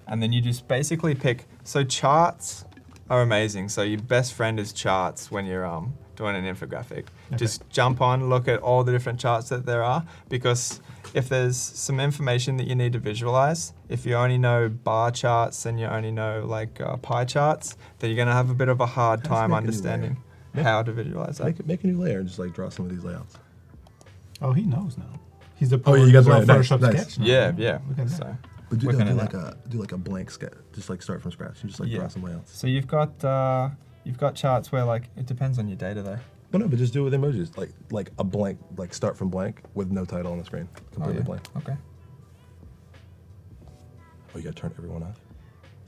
And then you just basically pick, so charts are amazing. So your best friend is charts when you're doing an infographic. Okay. Just jump on, look at all the different charts that there are, because if there's some information that you need to visualize, if you only know bar charts and you only know like pie charts, then you're gonna have a bit of a hard Let's time make a new understanding layer. how to visualize that. Make a new layer and just like draw some of these layouts. Oh, he knows now. He's the Oh, power yeah, you got user of the- nice, Photoshop nice. sketch now. Yeah, yeah. Look at that. So, But do whipping it like out. a blank sketch. Just like start from scratch and just like Yeah. draw some layouts. So you've got charts where like it depends on your data though. Well, no, but just do it with emojis. Like a blank, like start from blank with no title on the screen. Completely blank. Okay. Oh, you gotta turn everyone off.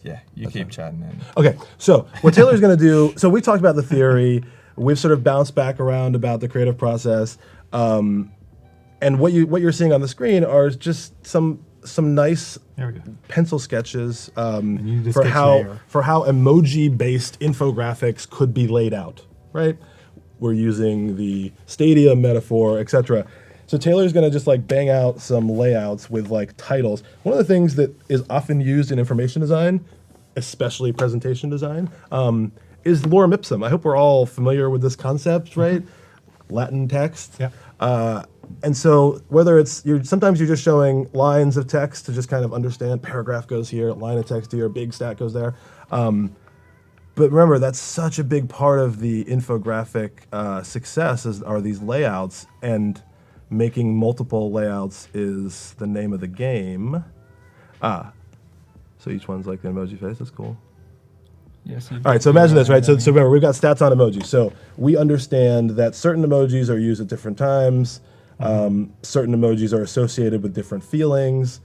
Yeah, you That's keep fine. chatting and Okay, so what Taylor's going to do, so we talked about the theory, we've sort of bounced back around about the creative process, and what you're seeing on the screen are just some nice There we go. pencil sketches you need the for sketch how layer. emoji-based infographics could be laid out, right? We're using the stadium metaphor, etc. So Taylor's going to just like bang out some layouts with like titles. One of the things that is often used in information design, especially presentation design, is lorem ipsum. I hope we're all familiar with this concept, right? Latin text. Yeah. And so whether it's, sometimes you're just showing lines of text to just kind of understand, paragraph goes here, line of text here, big stat goes there. But remember, that's such a big part of the infographic success are these layouts, and making multiple layouts is the name of the game. So each one's like an emoji face, that's cool. yes. All right, so imagine this, right? So remember, we've got stats on emojis. So we understand that certain emojis are used at different times. Certain emojis are associated with different feelings.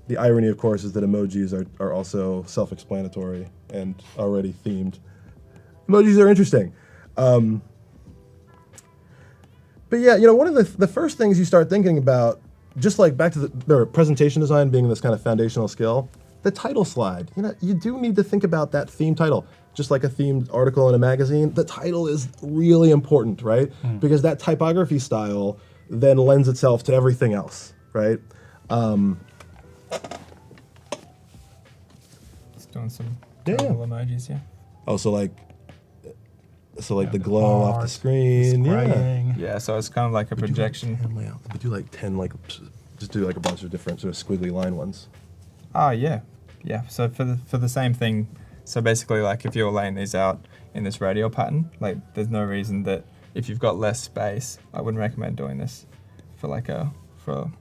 The irony, of course, is that emojis are also self-explanatory and already themed. Emojis are interesting. But yeah, one of the first things you start thinking about, just like back to the presentation design being this kind of foundational skill, the title slide. You do need to think about that theme title. Just like a themed article in a magazine, the title is really important, right? Because that typography style then lends itself to everything else, right? Just doing some Yeah. terrible emojis, yeah. Oh, so like Yeah, the glow off the heart, screen, yeah. squaring. Yeah, so it's kind of like a projection. 10 layouts. We do like 10, just do like a bunch of different sort of squiggly line ones. Oh yeah, yeah. So for the same thing, so basically like if you're laying these out in this radial pattern, like there's no reason that if you've got less space, I wouldn't recommend doing this for like for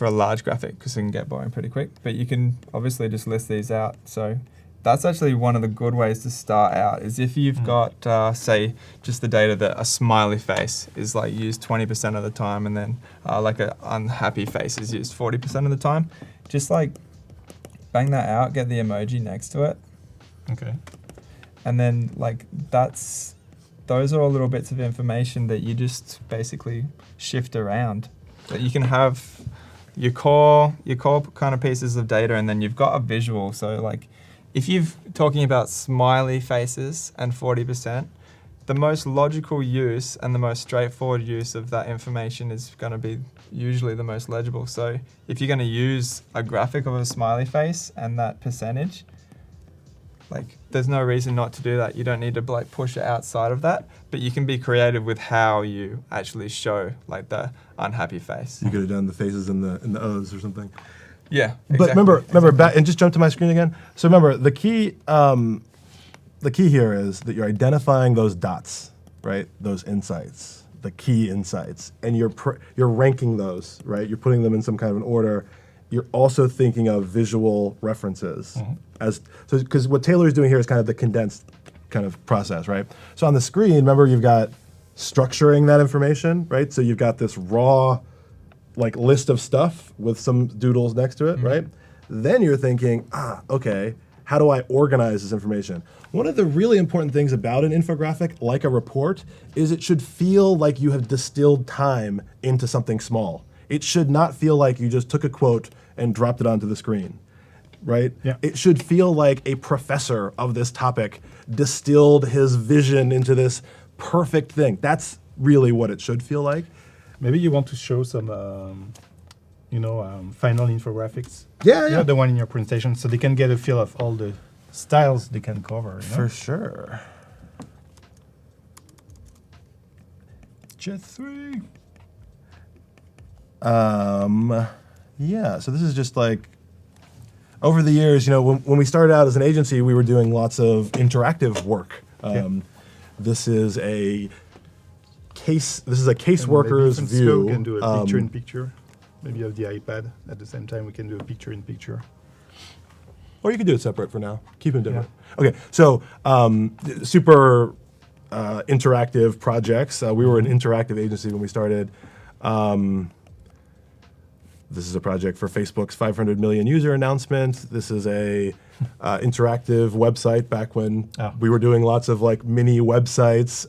a large graphic because it can get boring pretty quick. But you can obviously just list these out. So that's actually one of the good ways to start out is if you've got, say, just the data that a smiley face is like used 20% of the time and then like an unhappy face is used 40% of the time. Just like bang that out, get the emoji next to it. Okay. And then like those are all little bits of information that you just basically shift around. That you can have your core kind of pieces of data and then you've got a visual. So like if you're talking about smiley faces and 40%, the most logical use and the most straightforward use of that information is going to be usually the most legible. So if you're going to use a graphic of a smiley face and that percentage, like there's no reason not to do that. You don't need to like push it outside of that, but you can be creative with how you actually show like the unhappy face. You could have done the faces and the O's or something. Yeah. But remember, back and just jump to my screen again. So remember, the key here is that you're identifying those dots, right? Those insights, the key insights, and you're ranking those, right? You're putting them in some kind of an order. You're also thinking of visual references because what Taylor's doing here is kind of the condensed kind of process, right? So on the screen, remember you've got structuring that information, right? So you've got this raw like list of stuff with some doodles next to it, right? Then you're thinking, okay, how do I organize this information? One of the really important things about an infographic, like a report, is it should feel like you have distilled time into something small. It should not feel like you just took a quote and dropped it onto the screen, right? Yeah. It should feel like a professor of this topic distilled his vision into this perfect thing. That's really what it should feel like. Maybe you want to show some, final infographics. Yeah, You yeah. know, the one in your presentation, so they can get a feel of all the styles they can cover. For sure. JESS3. Yeah, so this is just like, over the years, when we started out as an agency, we were doing lots of interactive work. This is a caseworker's Maybe view. we can do a picture-in-picture. Maybe you have the iPad. At the same time, we can do a picture-in-picture. Or you can do it separate for now. Keep them different. Okay, so super interactive projects. We were an interactive agency when we started. This is a project for Facebook's 500 million user announcement. This is a interactive website back when we were doing lots of like mini websites.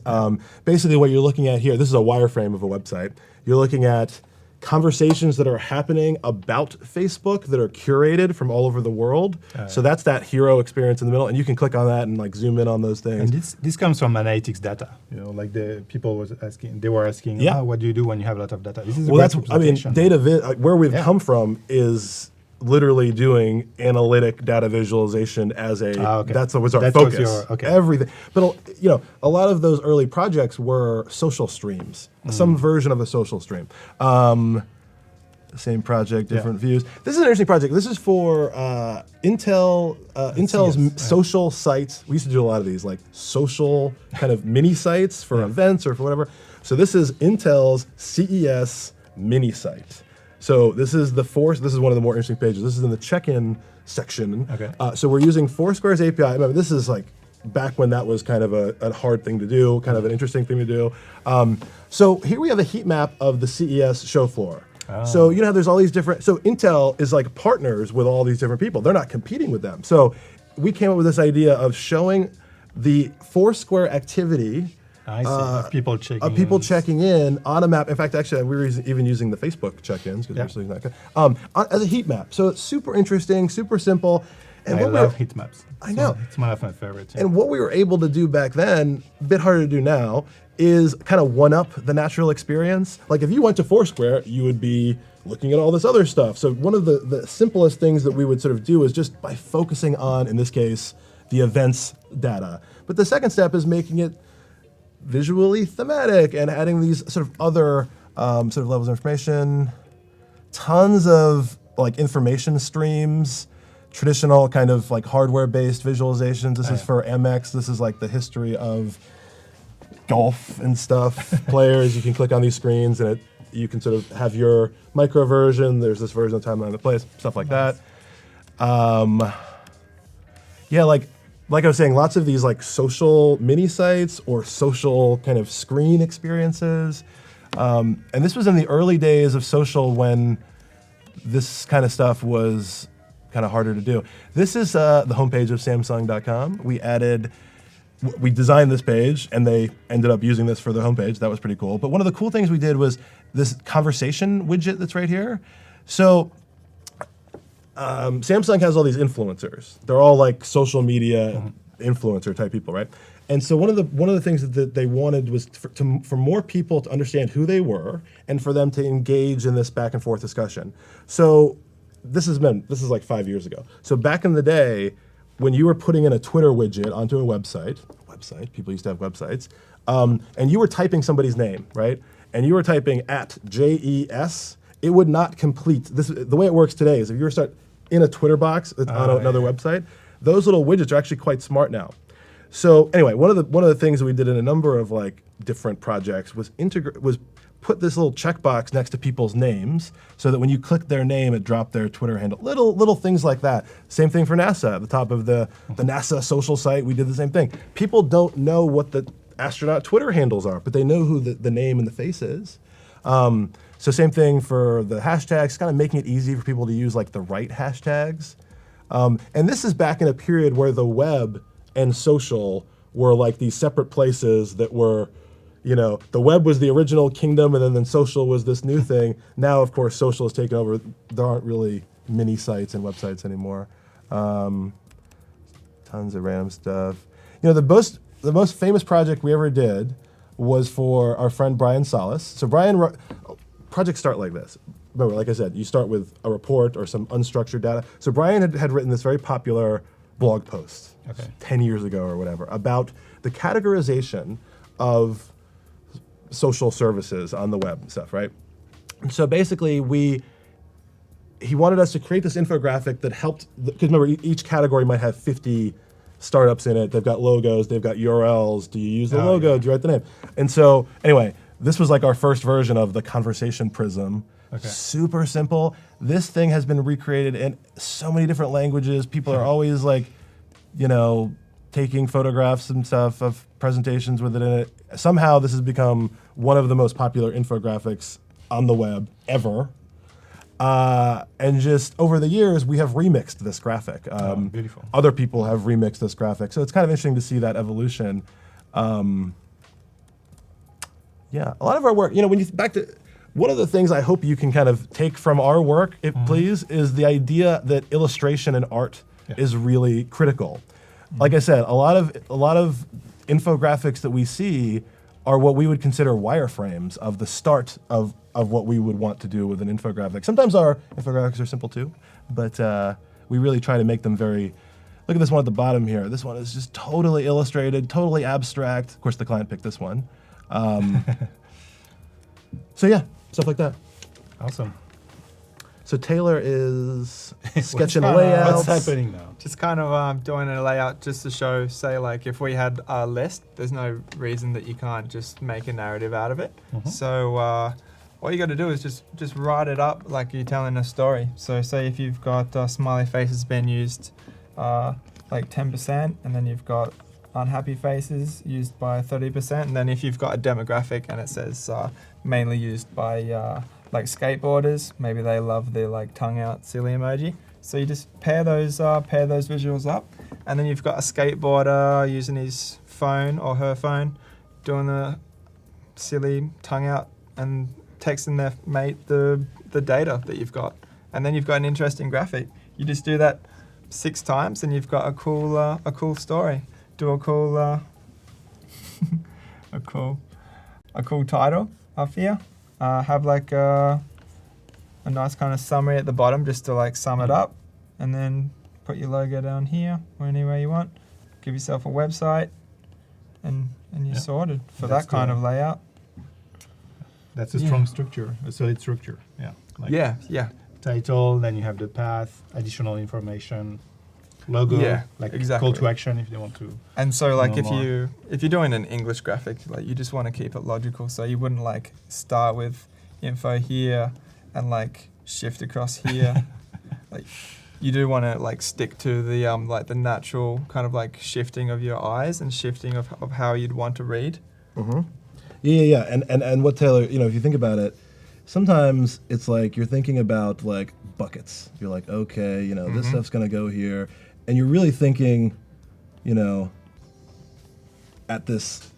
Basically what you're looking at here, this is a wireframe of a website. You're looking at conversations that are happening about Facebook that are curated from all over the world. So that's that hero experience in the middle, and you can click on that and like zoom in on those things. And this comes from analytics data. Like the people were asking, Yeah. what do you do when you have a lot of data? This is a Well, great representation. where we've come from is literally doing analytic data visualization as a, okay. that was our That was focus. your- okay. Everything. But, a lot of those early projects were social streams, some version of a social stream. Same project, different views. This is an interesting project. This is for Intel's social sites. We used to do a lot of these, like social kind of mini sites for events or for whatever. So this is Intel's CES mini site. So this is this is one of the more interesting pages. This is in the check-in section. Okay. So we're using Foursquare's API. Remember, this is like back when that was kind of a hard thing to do, kind of an interesting thing to do. So here we have a heat map of the CES show floor. So there's all these different, so Intel is like partners with all these different people. They're not competing with them. So we came up with this idea of showing the Foursquare activity I see. Of people checking in on a map. In fact, actually, we were even using the Facebook check-ins because we're still using that as a heat map. So it's super interesting, super simple. And I love heat maps. I know. It's one of my favorites. And what we were able to do back then, a bit harder to do now, is kind of one-up the natural experience. Like if you went to Foursquare, you would be looking at all this other stuff. So one of the simplest things that we would sort of do is just by focusing on, in this case, the events data. But the second step is making it visually thematic and adding these sort of other sort of levels of information, tons of like information streams, traditional kind of like hardware-based visualizations. This is for MX. This is like the history of golf and stuff. Players, you can click on these screens and you can sort of have your micro version. There's this version of timeline that plays, stuff like that. Like I was saying, lots of these like social mini sites or social kind of screen experiences. And this was in the early days of social when this kind of stuff was kind of harder to do. This is the homepage of Samsung.com. We designed this page and they ended up using this for their homepage. That was pretty cool. But one of the cool things we did was this conversation widget that's right here. So Samsung has all these influencers. They're all like social media influencer type people, right? And so one of the things that they wanted was for more people to understand who they were and for them to engage in this back and forth discussion. So this is like 5 years ago. So back in the day, when you were putting in a Twitter widget onto a website, people used to have websites, and you were typing somebody's name, right? And you were typing @JES, it would not complete. The way it works today is if you were in a Twitter box on another website, those little widgets are actually quite smart now. So anyway, one of the things that we did in a number of like different projects was put this little checkbox next to people's names so that when you click their name, it dropped their Twitter handle. Little things like that. Same thing for NASA. At the top of the NASA social site, we did the same thing. People don't know what the astronaut Twitter handles are, but they know who the name and the face is. So same thing for the hashtags, kind of making it easy for people to use like the right hashtags. And this is back in a period where the web and social were like these separate places that were, the web was the original kingdom, and then social was this new thing. Now, of course, social has taken over. There aren't really mini sites and websites anymore. Tons of random stuff. The most famous project we ever did was for our friend Brian Solis. So projects start like this. Remember, like I said, you start with a report or some unstructured data. So Brian had written this very popular blog post 10 years ago or whatever about the categorization of social services on the web and stuff, right? And so basically he wanted us to create this infographic that helped, because remember, each category might have 50 startups in it. They've got logos, they've got URLs. Do you use the logo? Do you write the name? And so anyway, this was like our first version of the conversation prism. Super simple. This thing has been recreated in so many different languages. People are always like, taking photographs and stuff of presentations with it in it. Somehow this has become one of the most popular infographics on the web ever. And just over the years, we have remixed this graphic. Beautiful. Other people have remixed this graphic. So it's kind of interesting to see that evolution. A lot of our work, when you back to, one of the things I hope you can kind of take from our work, please, is the idea that illustration and art is really critical. Like I said, a lot of infographics that we see are what we would consider wireframes of the start of what we would want to do with an infographic. Sometimes our infographics are simple too, but we really try to make them very, look at this one at the bottom here. This one is just totally illustrated, totally abstract. Of course, the client picked this one. So yeah, stuff like that. Awesome. So Taylor is sketching layouts. What's happening now? Just kind of doing a layout just to show, say, like if we had a list, there's no reason that you can't just make a narrative out of it. So all you got to do is just write it up like you're telling a story. So say if you've got smiley faces being used like 10%, and then you've got unhappy faces used by 30%, and then if you've got a demographic and it says mainly used by like skateboarders, maybe they love the like tongue out silly emoji. So you just pair those visuals up, and then you've got a skateboarder using his phone or her phone, doing the silly tongue out and texting their mate the data that you've got, and then you've got an interesting graphic. You just do that 6 times, and you've got a cool story. Do a cool a cool title up here. Have like a nice kind of summary at the bottom just to like sum it up, and then put your logo down here or anywhere you want. Give yourself a website, and you're sorted for that kind of layout. That's a strong structure, a solid structure. Yeah. Yeah. Title, then you have the path, additional information, logo, call to action if they want to. And so like if more. you're doing an English graphic, like you just want to keep it logical. So you wouldn't like start with info here and like shift across here. Like you do want to like stick to the like the natural kind of like shifting of your eyes and shifting of how you'd want to read. Yeah. And what Taylor, if you think about it, sometimes it's like you're thinking about like buckets. You're like, okay, this stuff's gonna go here. And you're really thinking, at this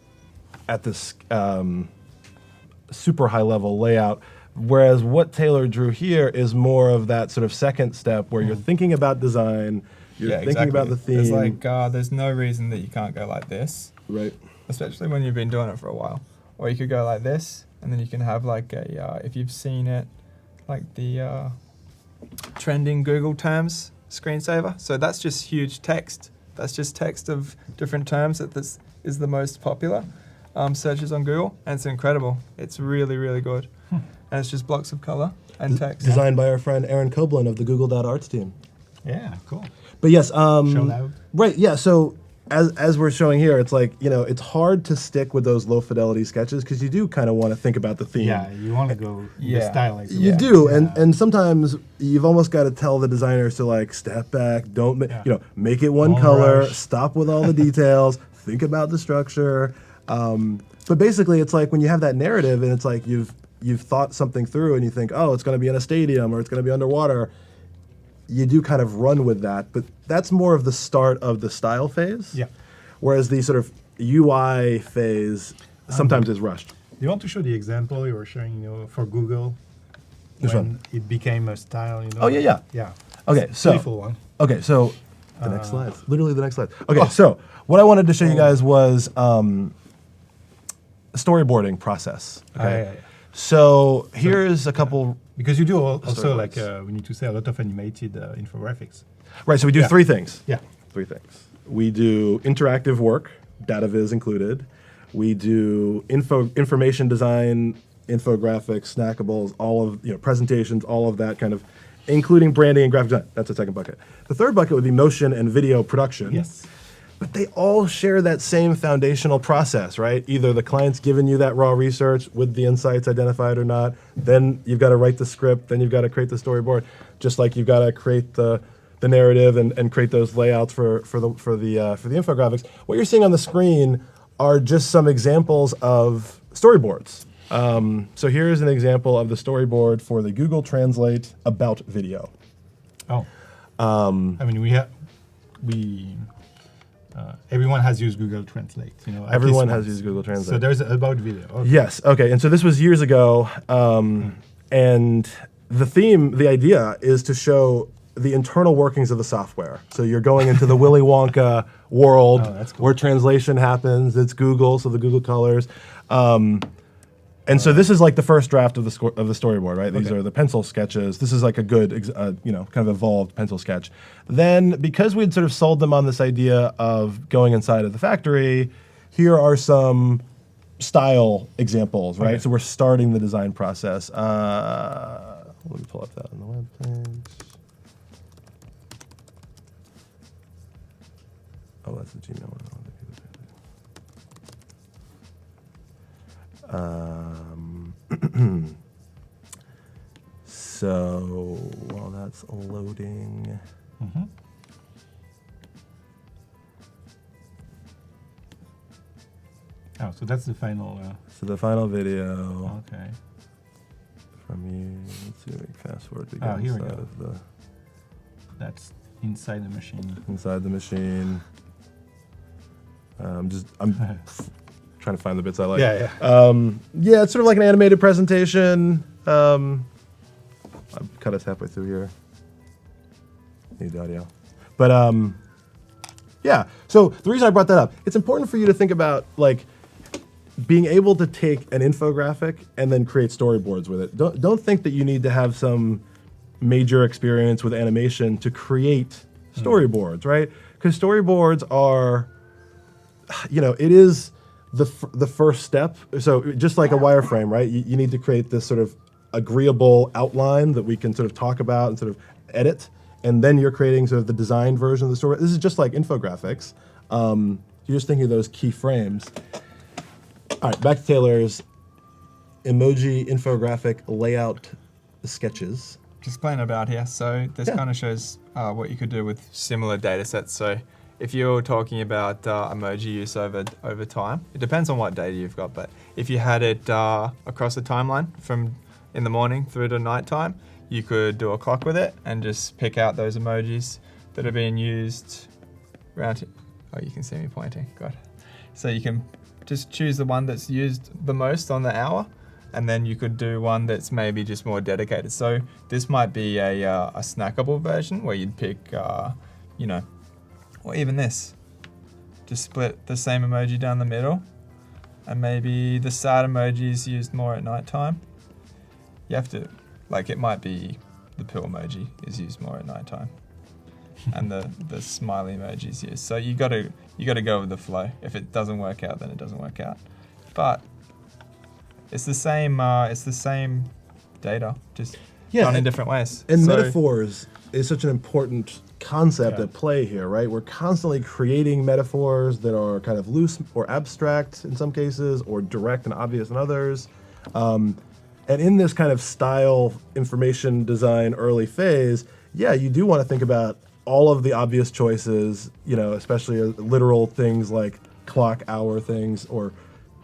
super high level layout. Whereas what Taylor drew here is more of that sort of second step where you're thinking about design, you're thinking about the theme. It's like there's no reason that you can't go like this, right? Especially when you've been doing it for a while. Or you could go like this, and then you can have like a if you've seen it, like the trending Google terms screensaver. So that's just huge text. That's just text of different terms that this is the most popular searches on Google, and it's incredible. It's really, really good. And it's just blocks of color and text. Designed by our friend Aaron Koblin of the Google.Arts team. Yeah, cool. But yes, Show loud. Right, yeah, so as we're showing here, it's like, it's hard to stick with those low fidelity sketches because you do kind of want to think about the theme. Yeah, you want to go the style. Like You do, and sometimes you've almost got to tell the designers to like step back, don't make it one color, rush. stop with all the details, think about the structure. But basically, it's like when you have that narrative and it's like you've thought something through and you think, oh, it's going to be in a stadium or it's going to be underwater. You do kind of run with that, but that's more of the start of the style phase. Yeah. Whereas the sort of UI phase sometimes is rushed. Do you want to show the example you were showing, for Google? Which when one? it became a style, Oh, yeah. Yeah. Okay, It's a so beautiful one. okay, so the next slide, literally the next slide. Okay, so what I wanted to show you guys was storyboarding process. Okay, Yeah. so here's a couple. Because you do also Storyboards. we need to say a lot of animated infographics. Right, so we do Yeah. three things. Yeah. Three things. We do interactive work, data viz included. We do information design, infographics, snackables, all of presentations, all of that kind of, including branding and graphic design. That's the second bucket. The third bucket would be motion and video production. Yes. But they all share that same foundational process, right? Either the client's given you that raw research with the insights identified or not, then you've got to write the script, then you've got to create the storyboard, just like you've got to create the narrative and create those layouts for the infographics. What you're seeing on the screen are just some examples of storyboards. So here's an example of the storyboard for the Google Translate about video. Oh. I mean, everyone has used Google Translate. At Everyone least has once. used Google Translate. So there's about video. Okay. Yes. Okay. And so this was years ago, and the idea is to show the internal workings of the software. So you're going into the Willy Wonka world that's cool. where translation happens. It's Google, so the Google colors. And so this is like the first draft of the storyboard, right? These Okay. are the pencil sketches. This is like a good, kind of evolved pencil sketch. Then, because we'd sort of sold them on this idea of going inside of the factory, here are some style examples, right? Okay. So we're starting the design process. Let me pull up that on the web page. Oh, that's the Gmail one. So while that's loading, Oh, so that's the final. so the final video Okay. from you. Let's see, make fast forward to get Here we inside go. of the That's inside the machine. inside the machine. I'm trying to find the bits I like. Yeah. Yeah, it's sort of like an animated presentation. I've cut us halfway through here. Need the audio. But yeah, so the reason I brought that up, it's important for you to think about like being able to take an infographic and then create storyboards with it. Don't think that you need to have some major experience with animation to create storyboards, right? Because storyboards are, it is the first step. So just like a wireframe, right? You need to create this sort of agreeable outline that we can sort of talk about and sort of edit, and then you're creating sort of the designed version of the story. This is just like infographics. You're just thinking of those key frames. All right, back to Taylor's emoji infographic layout sketches. Just playing about here. So this kind of shows what you could do with similar data sets. So if you're talking about emoji use over time, it depends on what data you've got, but if you had it across the timeline from in the morning through to nighttime, you could do a clock with it and just pick out those emojis that are being used around. Oh, you can see me pointing. God. So you can just choose the one that's used the most on the hour, and then you could do one that's maybe just more dedicated. So this might be a snackable version where you'd pick, or even this. Just split the same emoji down the middle, and maybe the sad emoji is used more at nighttime. You have to, it might be the pill emoji is used more at nighttime, and the smiley emoji is used. So you got to go with the flow. If it doesn't work out, then it doesn't work out. But it's the same. It's the same data, just done in different ways. And metaphors is such an important concept Yeah. at play here, right? We're constantly creating metaphors that are kind of loose or abstract in some cases, or direct and obvious in others. And in this kind of style information design early phase, you do want to think about all of the obvious choices, especially literal things like clock, hour things, or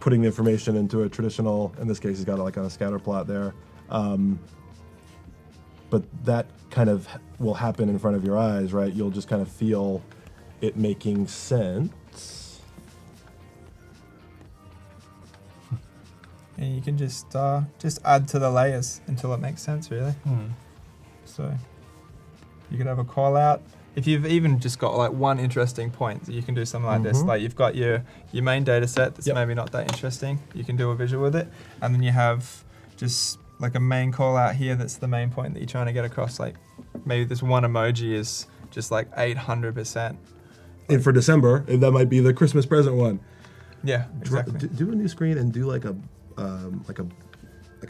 putting the information into a traditional, in this case, he's got it like on a scatter plot there. But that kind of will happen in front of your eyes, right? You'll just kind of feel it making sense. and you can just add to the layers until it makes sense, really. So you could have a call out. If you've even just got like one interesting point, you can do something like this. Like you've got your main data set that's maybe not that interesting. You can do a visual with it. And then you have just like a main call out here that's the main point that you're trying to get across. Like maybe this one emoji is just like 800%. And for December, that might be the Christmas present one. Yeah, exactly. Do a new screen and do like a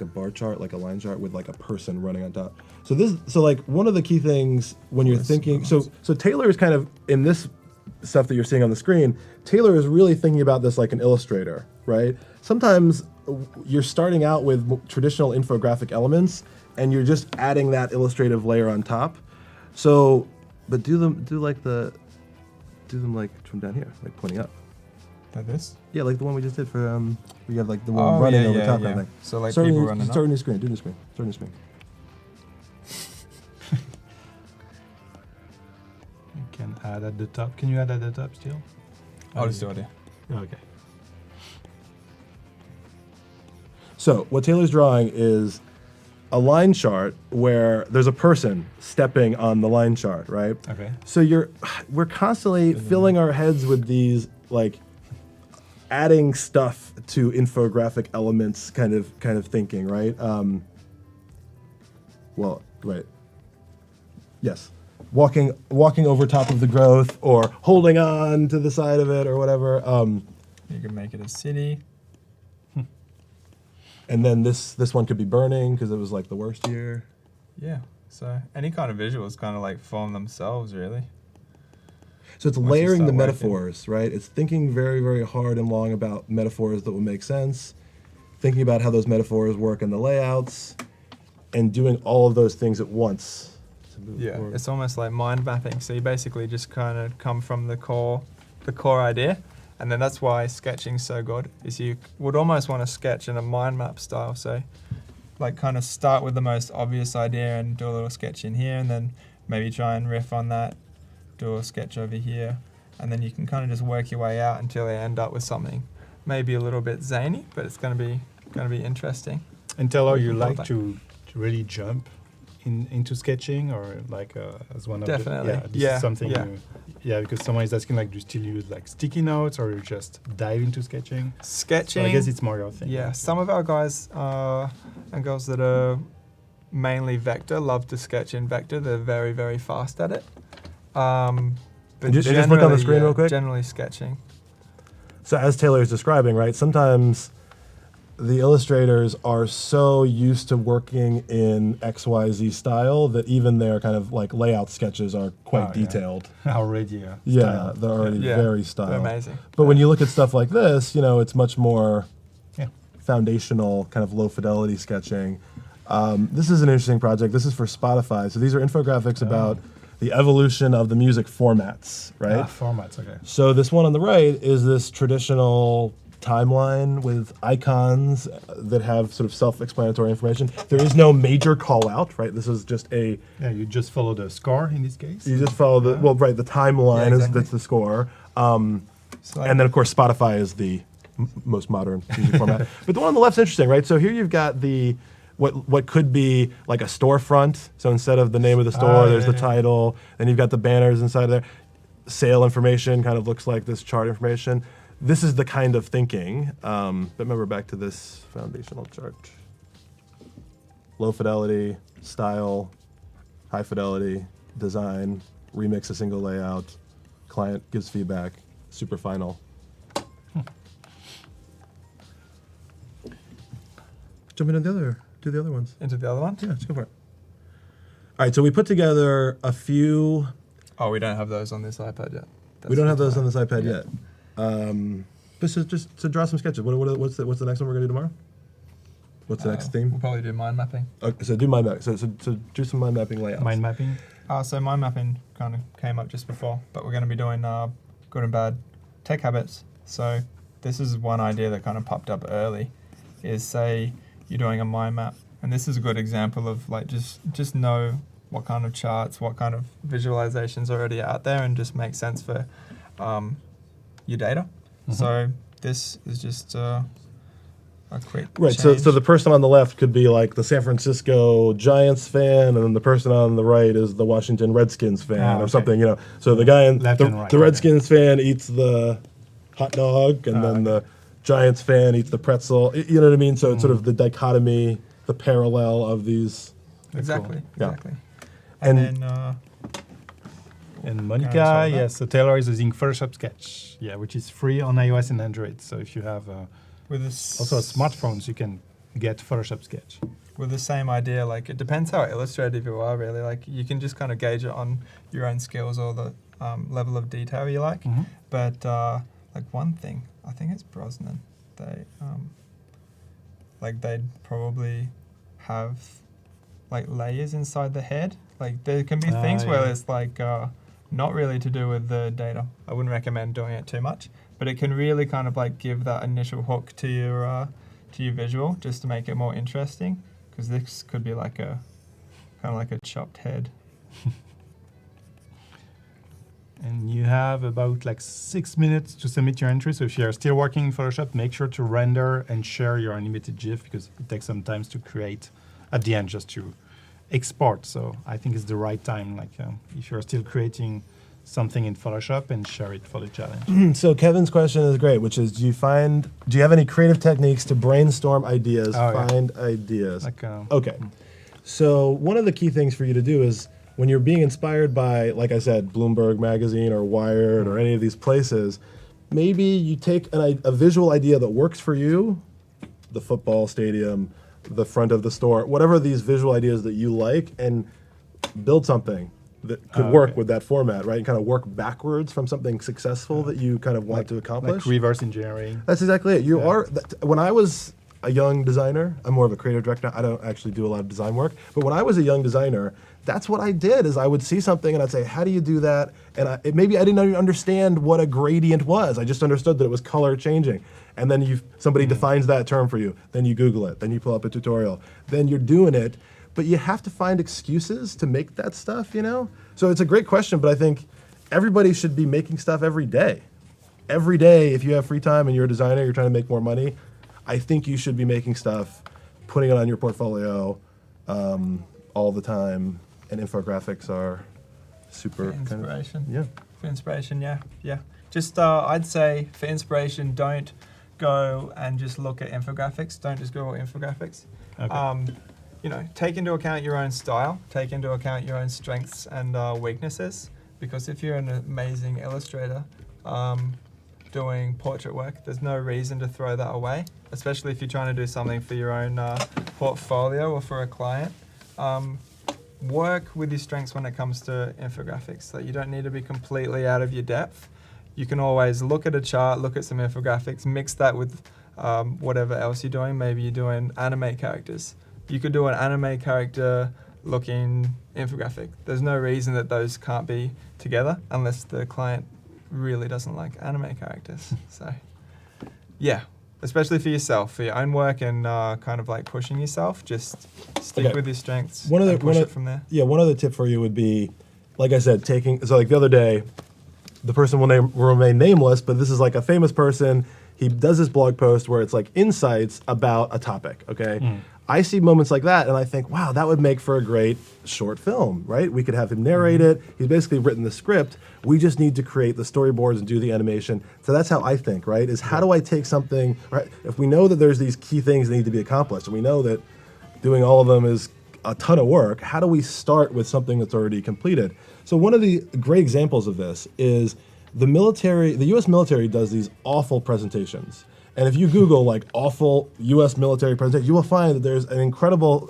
bar chart, like a line chart with like a person running on top. So like one of the key things when you're thinking, so Taylor is kind of in this stuff that you're seeing on the screen, Taylor is really thinking about this like an illustrator, right? Sometimes you're starting out with traditional infographic elements and you're just adding that illustrative layer on top. So, but do them like from down here, like pointing up. Like this? Yeah, like the one we just did for we have like the one running over top kind of thing. So like start people new, running start up. a new screen, do a new screen, start a new screen. You can add at the top. Can you add at the top still? I'll just do it here. Okay. So what Taylor's drawing is a line chart where there's a person stepping on the line chart, right? Okay. So we're constantly filling our heads with these like adding stuff to infographic elements kind of thinking, right? Right. Yes. Walking over top of the growth or holding on to the side of it or whatever. You can make it a city. And then this one could be burning because it was like the worst year. Yeah. So any kind of visuals kind of like form themselves, really. So it's Once you layering the start metaphors, right? It's thinking very, very hard and long about metaphors that will make sense, thinking about how those metaphors work in the layouts, and doing all of those things at once. Yeah, it's almost like mind mapping. So you basically just kind of come from the core idea, and then that's why sketching's so good. Is you would almost want to sketch in a mind map style. So, like, kind of start with the most obvious idea and do a little sketch in here, and then maybe try and riff on that, do a sketch over here, and then you can kind of just work your way out until you end up with something maybe a little bit zany, but it's going to be interesting. And Taylor, you Love like that. to really jump into sketching, or like as one of Definitely. the this Yeah, is something yeah. because someone is asking, like, do you still use like sticky notes or you just dive into sketching? Sketching. So I guess it's more your thing. Yeah, some of our guys and girls that are mainly vector love to sketch in vector. They're very, very fast at it. But Just look on the generally, screen real quick. Generally sketching. So as Taylor is describing, right, sometimes the illustrators are so used to working in XYZ style that even their kind of like layout sketches are quite detailed. Already. Yeah, styled. they're already very styled. They're amazing. But when you look at stuff like this, it's much more Yeah. foundational, kind of low fidelity sketching. This is an interesting project. This is for Spotify. So these are infographics about the evolution of the music formats, right? Formats. Okay. So this one on the right is this traditional timeline with icons that have sort of self-explanatory information. There is no major call out, right? This is just Yeah, you just follow the score in this case. you just follow the the timeline Yeah, exactly. is that's the score. So And then of course Spotify is the most modern music format. But the one on the left's interesting, right? So here you've got the what could be like a storefront. So instead of the name of the store, there's the title. Then you've got the banners inside of there. Sale information kind of looks like this chart information. This is the kind of thinking. But remember back to this foundational chart. Low fidelity, style, high fidelity, design, remix a single layout, client gives feedback, super final. Jump into do the other ones. into the other one. Yeah, let's go for it. All right, so we put together a few. Oh, we don't have those on this iPad yet. We don't have those on this iPad yet. But just to draw some sketches. What's the next one we're gonna do tomorrow? What's the next theme? We'll probably do mind mapping. Okay, so do mind map. So do some mind mapping layouts. Mind mapping. So mind mapping kind of came up just before, but we're going to be doing good and bad tech habits. So this is one idea that kind of popped up early, is say you're doing a mind map, and this is a good example of like just know what kind of charts, what kind of visualizations are already out there, and just make sense for your data. Mhm. So this is just a quick Right. change. So the person on the left could be like the San Francisco Giants fan, and then the person on the right is the Washington Redskins fan or okay. something. So the guy in Left and right, the okay. Redskins fan eats the hot dog, and then the Giants fan eats the pretzel. You know what I mean? So it's sort of the dichotomy, the parallel of these. Exactly. Yeah. Exactly. And- And then. And Yeah, Monica, I saw that. yes, so Taylor is using Photoshop Sketch, which is free on iOS and Android. So if you have With also smartphones, you can get Photoshop Sketch. with the same idea, like it depends how illustrative you are, really. Like you can just kind of gauge it on your own skills or the level of detail you like. Mhm. But like one thing, I think it's Brosnan. They like they'd probably have like layers inside the head. Like there can be things where yeah. it's like not really to do with the data. I wouldn't recommend doing it too much, but it can really kind of like give that initial hook to your visual, just to make it more interesting. Because this could be like a kind of like a chopped head. And you have about like 6 minutes to submit your entry. So if you're still working in Photoshop, make sure to render and share your animated GIF because it takes some time to create at the end just to export. So I think it's the right time, like if you're still creating something in Photoshop and share it for the challenge. So Kevin's question is great, which is, do you have any creative techniques to brainstorm ideas, find ideas? Like, Okay. So one of the key things for you to do is when you're being inspired by, like I said, Bloomberg Magazine or Wired or any of these places, maybe you take a visual idea that works for you, the football stadium, the front of the store, whatever these visual ideas that you like, and build something that could work with that format, right? And kind of work backwards from something successful that you kind of want to accomplish. like reverse engineering. That's exactly it. When I was a young designer, I'm more of a creative director. I don't actually do a lot of design work. But when I was a young designer, that's what I did. Is I would see something and I'd say, "How do you do that?" And maybe I didn't even understand what a gradient was. I just understood that it was color changing. And then somebody defines that term for you. Then you Google it. Then you pull up a tutorial. Then you're doing it. But you have to find excuses to make that stuff, So it's a great question, but I think everybody should be making stuff every day. Every day, if you have free time and you're a designer, you're trying to make more money, I think you should be making stuff, putting it on your portfolio all the time, and infographics are super For inspiration. For inspiration, yeah. Just I'd say for inspiration, don't go and just look at infographics. Don't just Google infographics. Okay. Take into account your own style. Take into account your own strengths and weaknesses. Because if you're an amazing illustrator doing portrait work, there's no reason to throw that away. Especially if you're trying to do something for your own portfolio or for a client. Work with your strengths when it comes to infographics. Like you don't need to be completely out of your depth. You can always look at a chart, look at some infographics, mix that with whatever else you're doing. Maybe you're doing anime characters. You could do an anime character looking infographic. There's no reason that those can't be together unless the client really doesn't like anime characters. So, yeah. Especially for yourself, for your own work and kind of like pushing yourself, just stick with your strengths and push it from there. Yeah, one other tip for you would be, like I said, like the other day, the person will remain nameless, but this is like a famous person. He does this blog post where it's like insights about a topic, okay? I see moments like that and I think, wow, that would make for a great short film, right? We could have him narrate it. He's basically written the script. We just need to create the storyboards and do the animation. So that's how I think, right? Is how do I take something, right? If we know that there's these key things that need to be accomplished, and we know that doing all of them is a ton of work, how do we start with something that's already completed? So one of the great examples of this is the US military does these awful presentations. And if you Google like awful US military presentation, you will find that there's an incredible,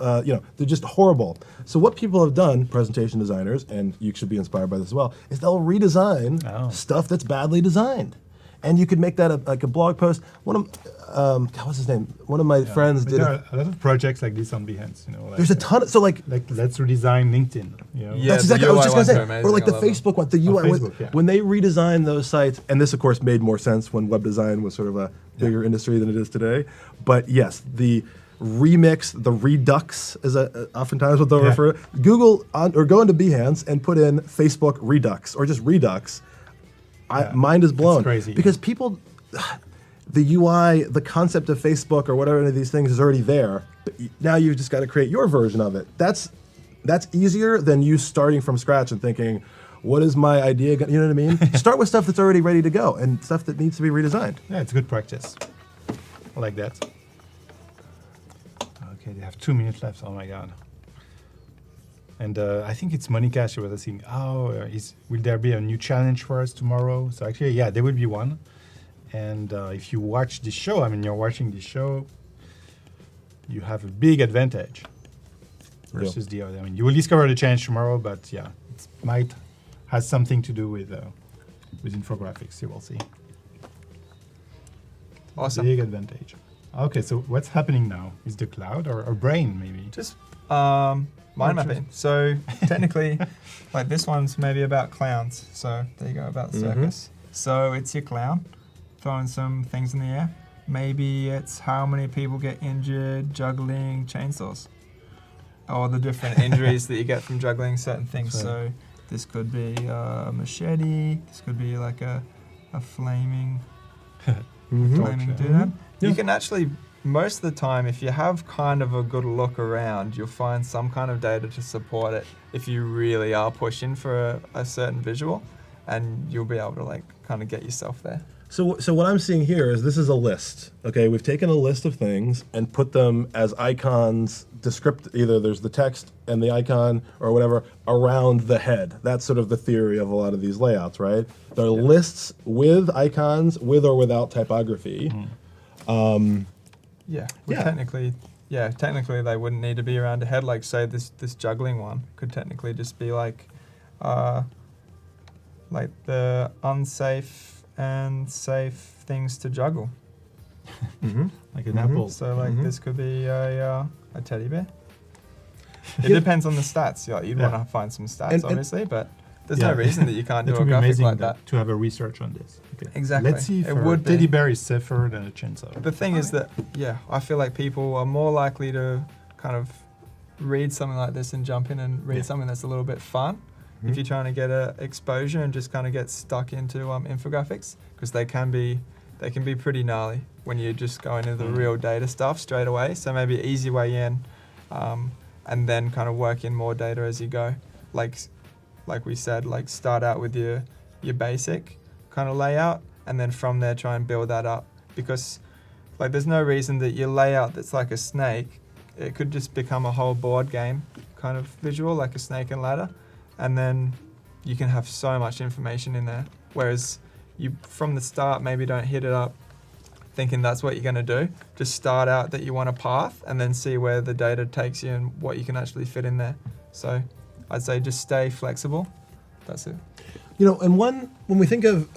they're just horrible. So what people have done, presentation designers, and you should be inspired by this as well, is they'll redesign stuff that's badly designed. And you could make that like a blog post. What's his name? One of my friends did. There are a lot of projects like this on Behance. Like, there's a ton. Like let's redesign LinkedIn. Yeah, that's exactly what I was just UI going to ones say. are Or like the amazing, I Facebook one, the UI. Facebook, When they redesigned those sites, and this of course made more sense when web design was sort of a bigger industry than it is today. But yes, the remix, the redux is oftentimes what they'll refer to. Google or go into Behance and put in Facebook Redux or just Redux. Mind is blown. It's crazy. Because people, the UI, the concept of Facebook or whatever of these things is already there. But now you've just got to create your version of it. That's easier than you starting from scratch and thinking, what is my idea? You know what I mean? Start with stuff that's already ready to go and stuff that needs to be redesigned. Yeah, it's good practice. I like that. Okay, they have 2 minutes left. Oh my God. And I think it's Monica. She was asking, will there be a new challenge for us tomorrow? So actually, yeah, there will be one. And if you watch this show, you're watching this show, you have a big advantage versus the other. You will discover the challenge tomorrow, but yeah, it might has something to do with infographics. You will see. Awesome. Big advantage. Okay, so what's happening now? Is the cloud or brain maybe? Just mind mapping. So technically, like this one's maybe about clowns. So there you go, about the circus. So it's your clown throwing some things in the air. Maybe it's how many people get injured juggling chainsaws, or the different injuries that you get from juggling certain things. Right. So this could be a machete. This could be like a flaming flaming doodad. You can actually, most of the time, if you have kind of a good look around, you'll find some kind of data to support it if you really are pushing for a certain visual, and you'll be able to like kind of get yourself there. So what I'm seeing here is this is a list. Okay, we've taken a list of things and put them as icons, either there's the text and the icon or whatever around the head. That's sort of the theory of a lot of these layouts, right? They're lists with icons, with or without typography. Technically they wouldn't need to be around a head. Like say this juggling one could technically just be like the unsafe and safe things to juggle. Like an apple. So this could be a teddy bear. It depends on the stats. You'd want to find some stats, obviously, but there's no reason that you can't do a graphic like that. To have a research on this. Okay. Exactly. Let's see if it would teddy bear is safer than a chainsaw. The thing is that, I feel like people are more likely to kind of read something like this and jump in and read something that's a little bit fun. If you're trying to get exposure and just kind of get stuck into infographics, because they can be pretty gnarly when you just go into the real data stuff straight away. So maybe easy way in, and then kind of work in more data as you go. Like we said, like start out with your basic kind of layout, and then from there try and build that up. Because like there's no reason that your layout that's like a snake, it could just become a whole board game kind of visual, like a snake and ladder. And then you can have so much information in there. Whereas you, from the start, maybe don't hit it up thinking that's what you're going to do. Just start out that you want a path and then see where the data takes you and what you can actually fit in there. So I'd say just stay flexible. That's it. And when we think of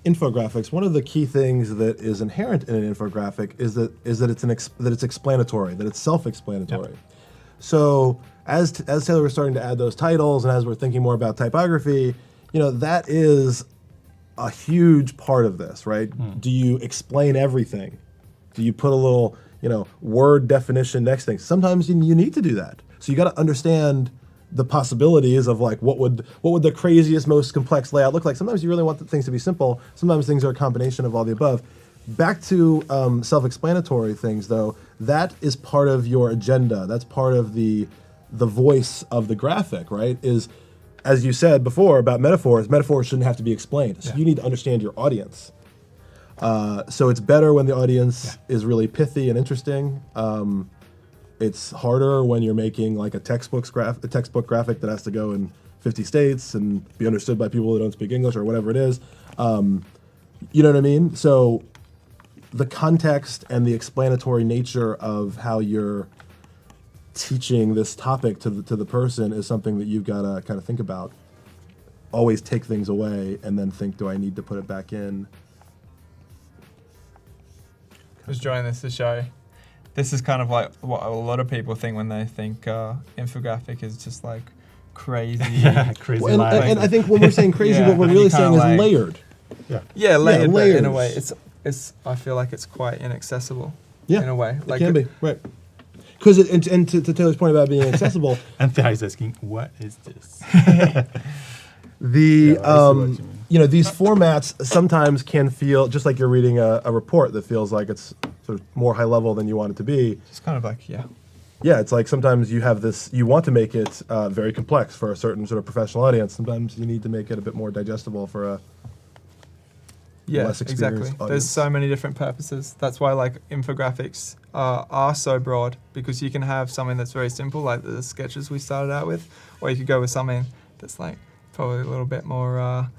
infographics, one of the key things that is inherent in an infographic is that it's explanatory, that it's self-explanatory. Yep. So as Taylor was starting to add those titles, and as we're thinking more about typography, that is a huge part of this, right? Do you explain everything? Do you put a little, word definition next thing? Sometimes you need to do that. So you got to understand the possibilities of like what would the craziest, most complex layout look like. Sometimes you really want things to be simple. Sometimes things are a combination of all the above. Back to self-explanatory things, though, that is part of your agenda. That's part of the voice of the graphic, right? Is, as you said before about metaphors shouldn't have to be explained. So you need to understand your audience. So it's better when the audience is really pithy and interesting. It's harder when you're making like a textbook graphic that has to go in 50 states and be understood by people that don't speak English or whatever it is. You know what I mean? So the context and the explanatory nature of how you're teaching this topic to the person is something that you've got to kind of think about. Always take things away and then think, do I need to put it back in? Who's joining this to show? This is kind of like what a lot of people think when they think infographic is just like crazy. Crazy. Well, and I think when we're saying crazy, what we're really saying is layered. Layered. But in a way, layers. it's. I feel like it's quite inaccessible. Yeah, in a way, like it can be right. Because and to Taylor's point about being accessible, and Taylor's asking, "What is this?" these formats sometimes can feel just like you're reading a report that feels like it's sort of more high level than you want it to be. It's kind of like, yeah. Yeah, it's like sometimes you have this, you want to make it very complex for a certain sort of professional audience. Sometimes you need to make it a bit more digestible for a less experienced exactly. audience. There's so many different purposes. That's why like infographics are so broad, because you can have something that's very simple, like the sketches we started out with, or you could go with something that's like probably a little bit more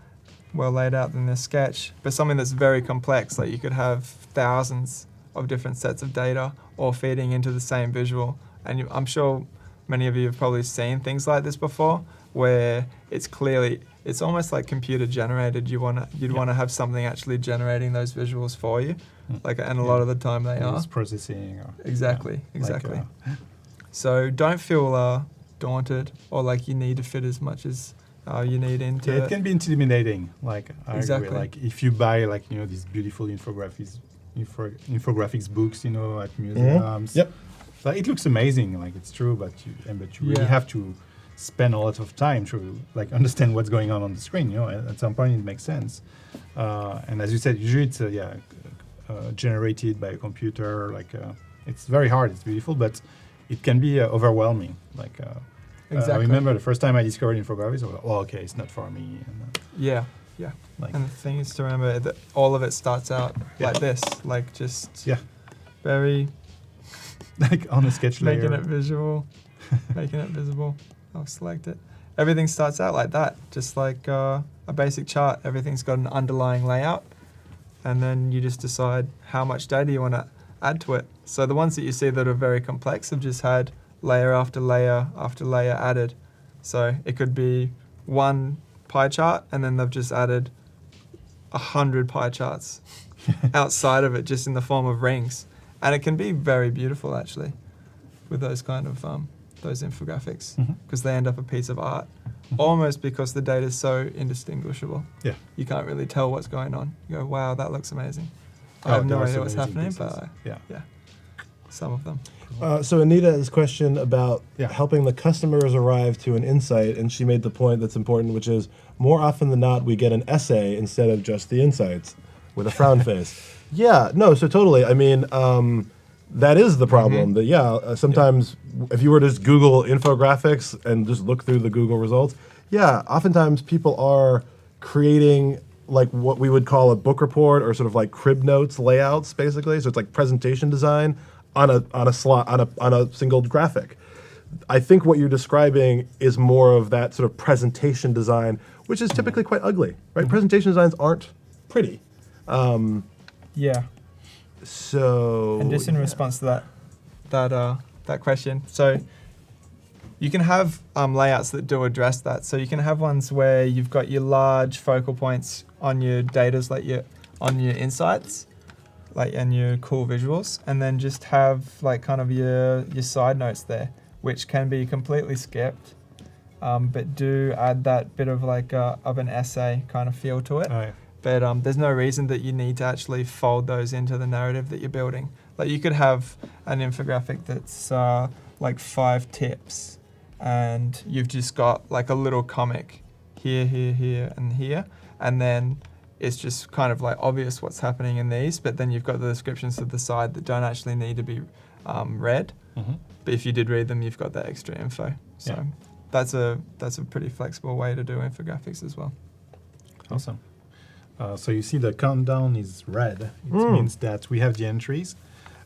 well laid out than this sketch, but something that's very complex, like you could have thousands of different sets of data all feeding into the same visual. And I'm sure many of you have probably seen things like this before, where it's almost like computer generated. You'd want to have something actually generating those visuals for you, and a lot of the time they are. It's processing. Or, Exactly. So don't feel daunted or like you need to fit as much as you need into it can be intimidating. Like I Exactly. agree. Like if you buy these beautiful infographics books, at museums. Yep. Like, it looks amazing. Like it's true, but you really have to spend a lot of time to understand what's going on the screen. At some point it makes sense. And as you said, usually it's generated by a computer. It's very hard. It's beautiful, but it can be overwhelming. Exactly. I remember the first time I discovered infographics, I was like, "Oh, okay, it's not for me." And, Yeah. And the thing is to remember that all of it starts out like this, very on a sketch layer. making it visual, making it visible. I'll select it. Everything starts out like that, just like a basic chart. Everything's got an underlying layout, and then you just decide how much data you want to add to it. So the ones that you see that are very complex have just had layer after layer after layer added. So it could be one pie chart, and then they've just added 100 pie charts outside of it, just in the form of rings. And it can be very beautiful, actually, with those kind of those infographics, because they end up a piece of art, almost because the data is so indistinguishable. Yeah. You can't really tell what's going on. You go, wow, that looks amazing. I have there no are idea some what's amazing happening, pieces. but some of them. So Anita's question about Yeah. helping the customers arrive to an insight, and she made the point that's important, which is more often than not we get an essay instead of just the insights with a frown face. Yeah, no, so totally. I mean, that is the problem. That sometimes if you were to just Google infographics and just look through the Google results, oftentimes people are creating like what we would call a book report or sort of like crib notes layouts, basically. So it's like presentation design on a single graphic. I think what you're describing is more of that sort of presentation design, which is typically quite ugly, right? Presentation designs aren't pretty. Yeah. So. And just in response to that question, so you can have layouts that do address that. So you can have ones where you've got your large focal points on your datas, on your insights, and your cool visuals, and then just have kind of your side notes there, which can be completely skipped, but do add that bit of of an essay kind of feel to it. Oh, yeah. But there's no reason that you need to actually fold those into the narrative that you're building. Like you could have an infographic that's 5 tips, and you've just got a little comic here, here, here, and here, and then it's just kind of obvious what's happening in these, but then you've got the descriptions to the side that don't actually need to be read. But if you did read them, you've got that extra info. So that's a pretty flexible way to do infographics as well. Awesome. So you see the countdown is red. It means that we have the entries.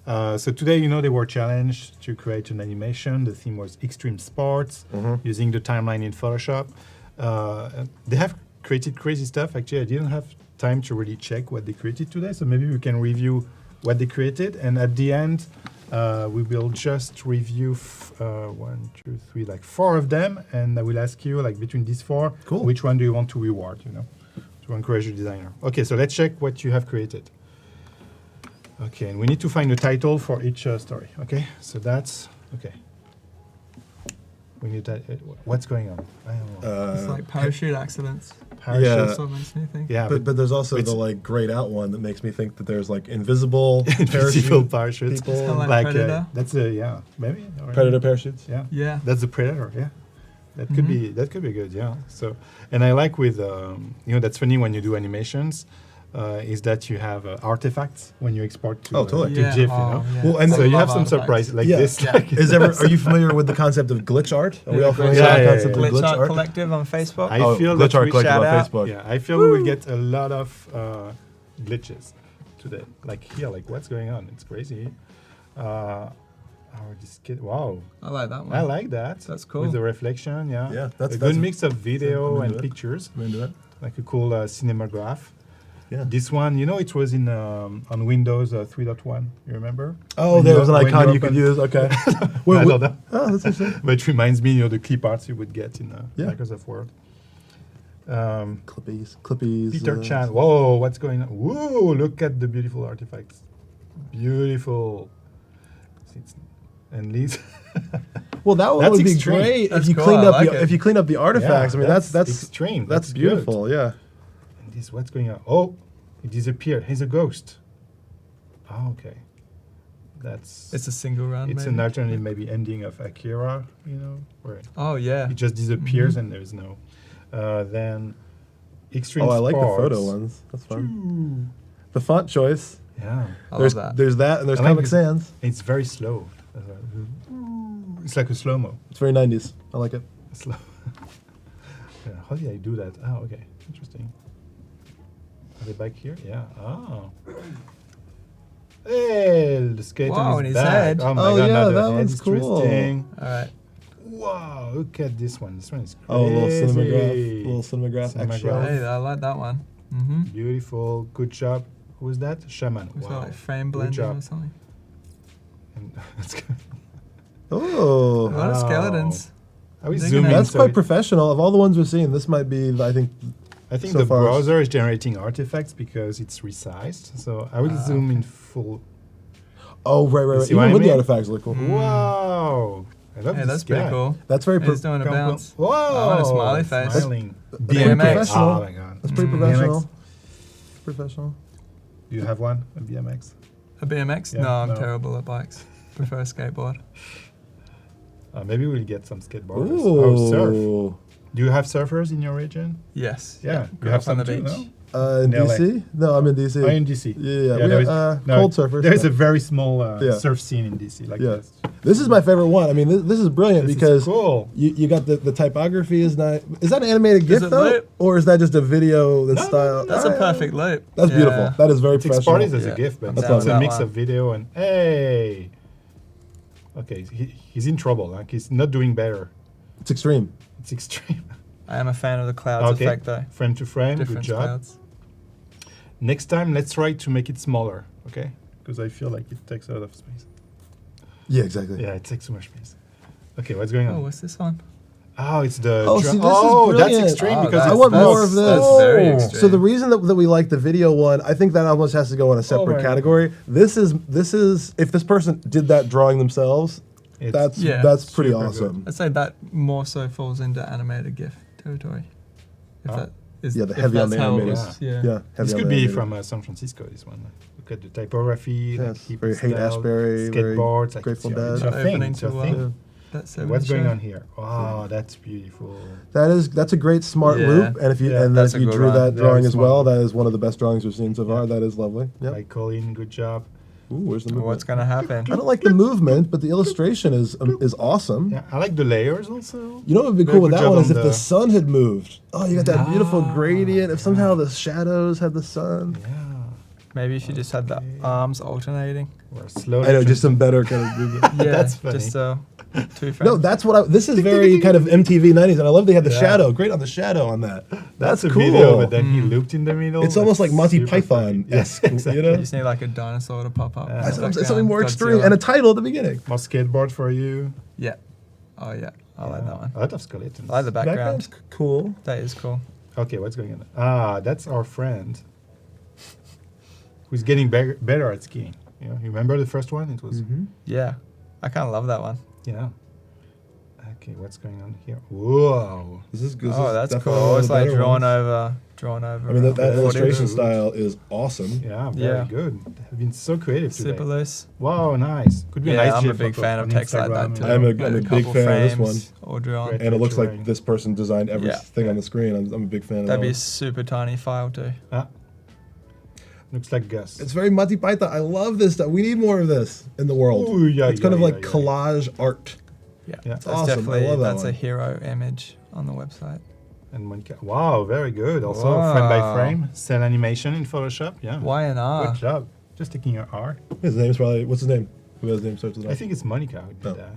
So today, they were challenged to create an animation. The theme was extreme sports, using the timeline in Photoshop. They have created crazy stuff. Actually, I didn't have time to really check what they created today, so maybe we can review what they created. And at the end, we will just review 1, 2, 3, 4 of them, and I will ask you, between these 4, which one do you want to reward, to encourage the designer. Okay, so let's check what you have created. Okay, and we need to find a title for each story. Okay, so that's okay. We need that. What's going on? I don't know. It's like parachute accidents. Yeah. Anything. Yeah, But there's also the grayed out one that makes me think that there's invisible invisible parachutes. people. It's kinda like Predator. That's maybe or Predator parachutes. Yeah, Yeah. that's the Predator. Yeah. That could be good, yeah. So, and I like with that's funny when you do animations, is that you have artifacts when you export to, totally. to GIF, you know. Yeah. Well, and So I you love have some artifacts. surprise like Yeah. this. Yeah. Like Are you familiar with the concept of glitch art? Are we all familiar Yeah, with the yeah, concept yeah. of Glitch glitch Art art? Collective on Facebook. I feel glitch that art we, collective on shout out. Facebook. yeah, I feel we will get a lot of glitches today. Like here, like what's going on? It's crazy. Wow, I like that one. I like that. That's cool. With the reflection, yeah. Yeah, a that's good mix of video I'm into and it. pictures, I'm into that. like a cool cinematograph. Yeah. This one, it was in on Windows 3.1. You remember? Oh, When there you- was an when icon you open- could use. Okay. I Wait, don't know. oh, that's interesting. But it reminds me, the clip arts you would get in Yeah. Microsoft Word. Clippies. Peter Chan. Whoa, what's going on? Whoa, look at the beautiful artifacts. Beautiful. And Liz. Well, that one That's would be extreme. great That's if you cool, cleaned I up like the it. if you cleaned up the artifacts. I mean, that's extreme. That's good. beautiful. Yeah. And this, what's going on? Oh, it disappeared. He's a ghost. Oh, okay. That's. It's a single run. It's maybe? an alternative, maybe ending of Akira. Where Oh yeah. it just disappears and there's no. Then, extreme. Oh, I like the Sports. photo ones. That's fun. The font choice. Yeah. I There's love that. there's that and there's I like Comic it. Sans. It's very slow. It's like a slow mo. It's very 90s. I like it. Slow. Yeah, how did I do that? Oh, okay. Interesting. Are they back here? Yeah. Oh. Hey, the skeleton Wow, is and his back. head. Oh my Oh, god, yeah, now the that head one's is cool. twisting. All right. Wow, look at this one. This one is crazy. Oh, a little cinematograph Cinematograph. action. Hey, I like that one. Mm-hmm. Beautiful. Good job. Who was that? Shaman. Was that Wow. like frame Good blending job. or something? And that's good. Oh, A lot of Wow. skeletons. I was Digging zooming. it. that's so quite it- professional. Of all the ones we've seen, this might be, I think, I think so the far. browser is generating artifacts because it's resized. So I will zoom in full. Oh, right. see what Even I with the mean? artifacts look cool. Wow. I love Hey, this that's guy. pretty cool. That's very He's doing a Come on. bounce. Whoa. I want a smiley face. Smiling. pretty BMX. professional. Oh my god. That's pretty Mm. professional. BMX. Professional. Do you have one? A BMX? A BMX? Yeah, no, I'm no. terrible at bikes. Prefer a skateboard. Maybe we'll get some skateboarders. Oh, surf. Ooh. Do you have surfers in your region? Yes. Yeah. You Grew have up on some the too, beach. no? In In LA. DC? No, I'm in DC. Oh, in DC. Yeah. there We is- got, no, cold surfers. There's no. a very small Yeah. surf scene in DC. Like Yeah. this. This is my favorite one. I mean, this is brilliant This is because cool. you got the typography is nice. Is that an animated GIF it though, lit? or is that just a video that's No, style? That's a perfect loop. That's Yeah. beautiful. That is very It's professional. exported as Yeah. a GIF, but I'm it's down a with that mix one. of video and hey. Okay, he's in trouble. Like he's not doing better. It's extreme. It's extreme. I am a fan of the clouds Okay, effect though. frame to frame. Different Good job. clouds. Next time, let's try to make it smaller. Okay, because I feel like it takes a lot of space. Yeah, exactly. Yeah, it takes too much space. Okay, what's going Oh, on? what's this one? Oh, it's the. Oh, see, this is that's brilliant. extreme Oh, because that's- I it's want more that's- of this. That's very Oh. extreme. So the reason that we like the video one, I think that almost has to go in a separate my category. This is if this person did that drawing themselves, It's- that's pretty super awesome. I'd say that more so falls into animated GIF territory. If Ah. that is Yeah, the if heavy on that's the how it animated. was, yeah. Yeah, heavy This on could the be animated. from San Francisco. This one. Look at the typography. Yeah, like it's hip very style, Haight-Ashbury, very skateboards. Like Grateful it's your, Dead. it's your Not thing. opening It's your too thing. well. Yeah. That's Okay, what's going on here? Oh, that's beautiful. That's a great smart Yeah. loop, and if you Yeah, and then that's if a you good drew one. that Very drawing as smart well, loop. that is one of the best drawings we've seen so far. Yeah. That is lovely. Yep. By Colin, good job. Ooh, where's the movement? What's gonna happen? I don't like the movement, but the illustration is awesome. Yeah, I like the layers also. You know what would be Very cool with good that job one is on if the the- sun had moved. Oh, you got that beautiful Ah, gradient. If somehow the shadows had the sun. Yeah. Maybe you should just have the arms alternating. We're slowly. I know, just some better kind of movement. Yeah, That's funny. just two frames. No, that's what this is very kind of MTV 90s, and I love they had the Yeah. shadow. Great on the shadow on that. That's a cool. video, but then he looped in the middle. It's almost like That's Monty super Python. funny. Yes, exactly. You know? You just need like a dinosaur to pop up. Yeah. in the It's something background. more extreme Godzilla. and a title at the beginning. More skateboard for you. Yeah. Oh yeah, I like that one. A lot of skeletons. I like the background. Background's cool. That is cool. Okay, what's going on? Ah, that's our friend who's getting better at skiing. You remember the first one? It was Yeah, I kind of love that one. yeah. Okay, what's going on here? Whoa. This is good. Oh, that's cool. It's like drawn over. I mean, that around illustration footage. style is awesome. Yeah, very Yeah. good. They've been so creative today. Super loose. Wow, nice. Could be a Yeah, nice I'm a GIF big fan of on text like Instagram. that too. I'm a Like big couple fan of this frames All drawn. Great. And it looks like Drawing. this person designed everything on the screen. I'm a big fan of That'd be a that. super tiny file too. Ah, looks like Gus. It's very Monty Python. I love this stuff. We need more of this in the world. Ooh, yeah, it's kind of yeah, like yeah, yeah. collage art. Yeah, Yeah. that's Awesome. I definitely love that that's a one. hero image on the website. And Monica. Wow, very good. Also, frame by Wow. frame, cell animation in Photoshop. Yeah. Y&R. Good job. Just taking your R. His name's probably, what's his name? Who has name starts with I that? think it's Monica who did Oh. that.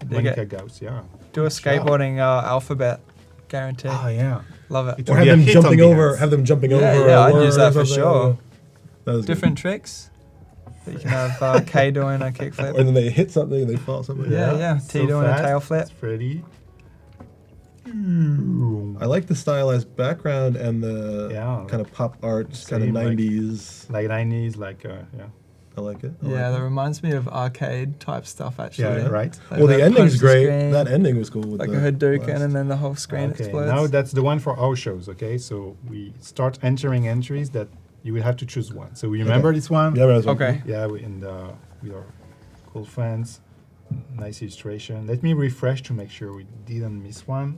Dig Monica it. Gauss, yeah. Do a Good job. skateboarding alphabet, guarantee. Oh, yeah. Love it. It Or would have be a them hit on jumping the over, ads. have them jumping Yeah, over. yeah, a I'd word use or that for something. sure. That was Different tricks. That you can have K doing a good. Or kickflip. then they hit something and they fall something. Yeah. T doing a tail flip. It's pretty. Ooh. I like the stylized background and the Yeah, kind of pop art, kind of same, like- 90s. Like 90s, like, yeah. I like it. I Yeah, like that it. reminds me of arcade type stuff actually. Yeah, right. Like Well, the that ending's punch great. screen, That ending was cool. With like the a Hadouken blast. and then the whole screen Okay, explodes. now that's the one for our shows, okay? So we start entering entries that you will have to choose one. So we remember this one? Yeah, but Okay. Yeah, with our cool friends. Nice illustration. Let me refresh to make sure we didn't miss one.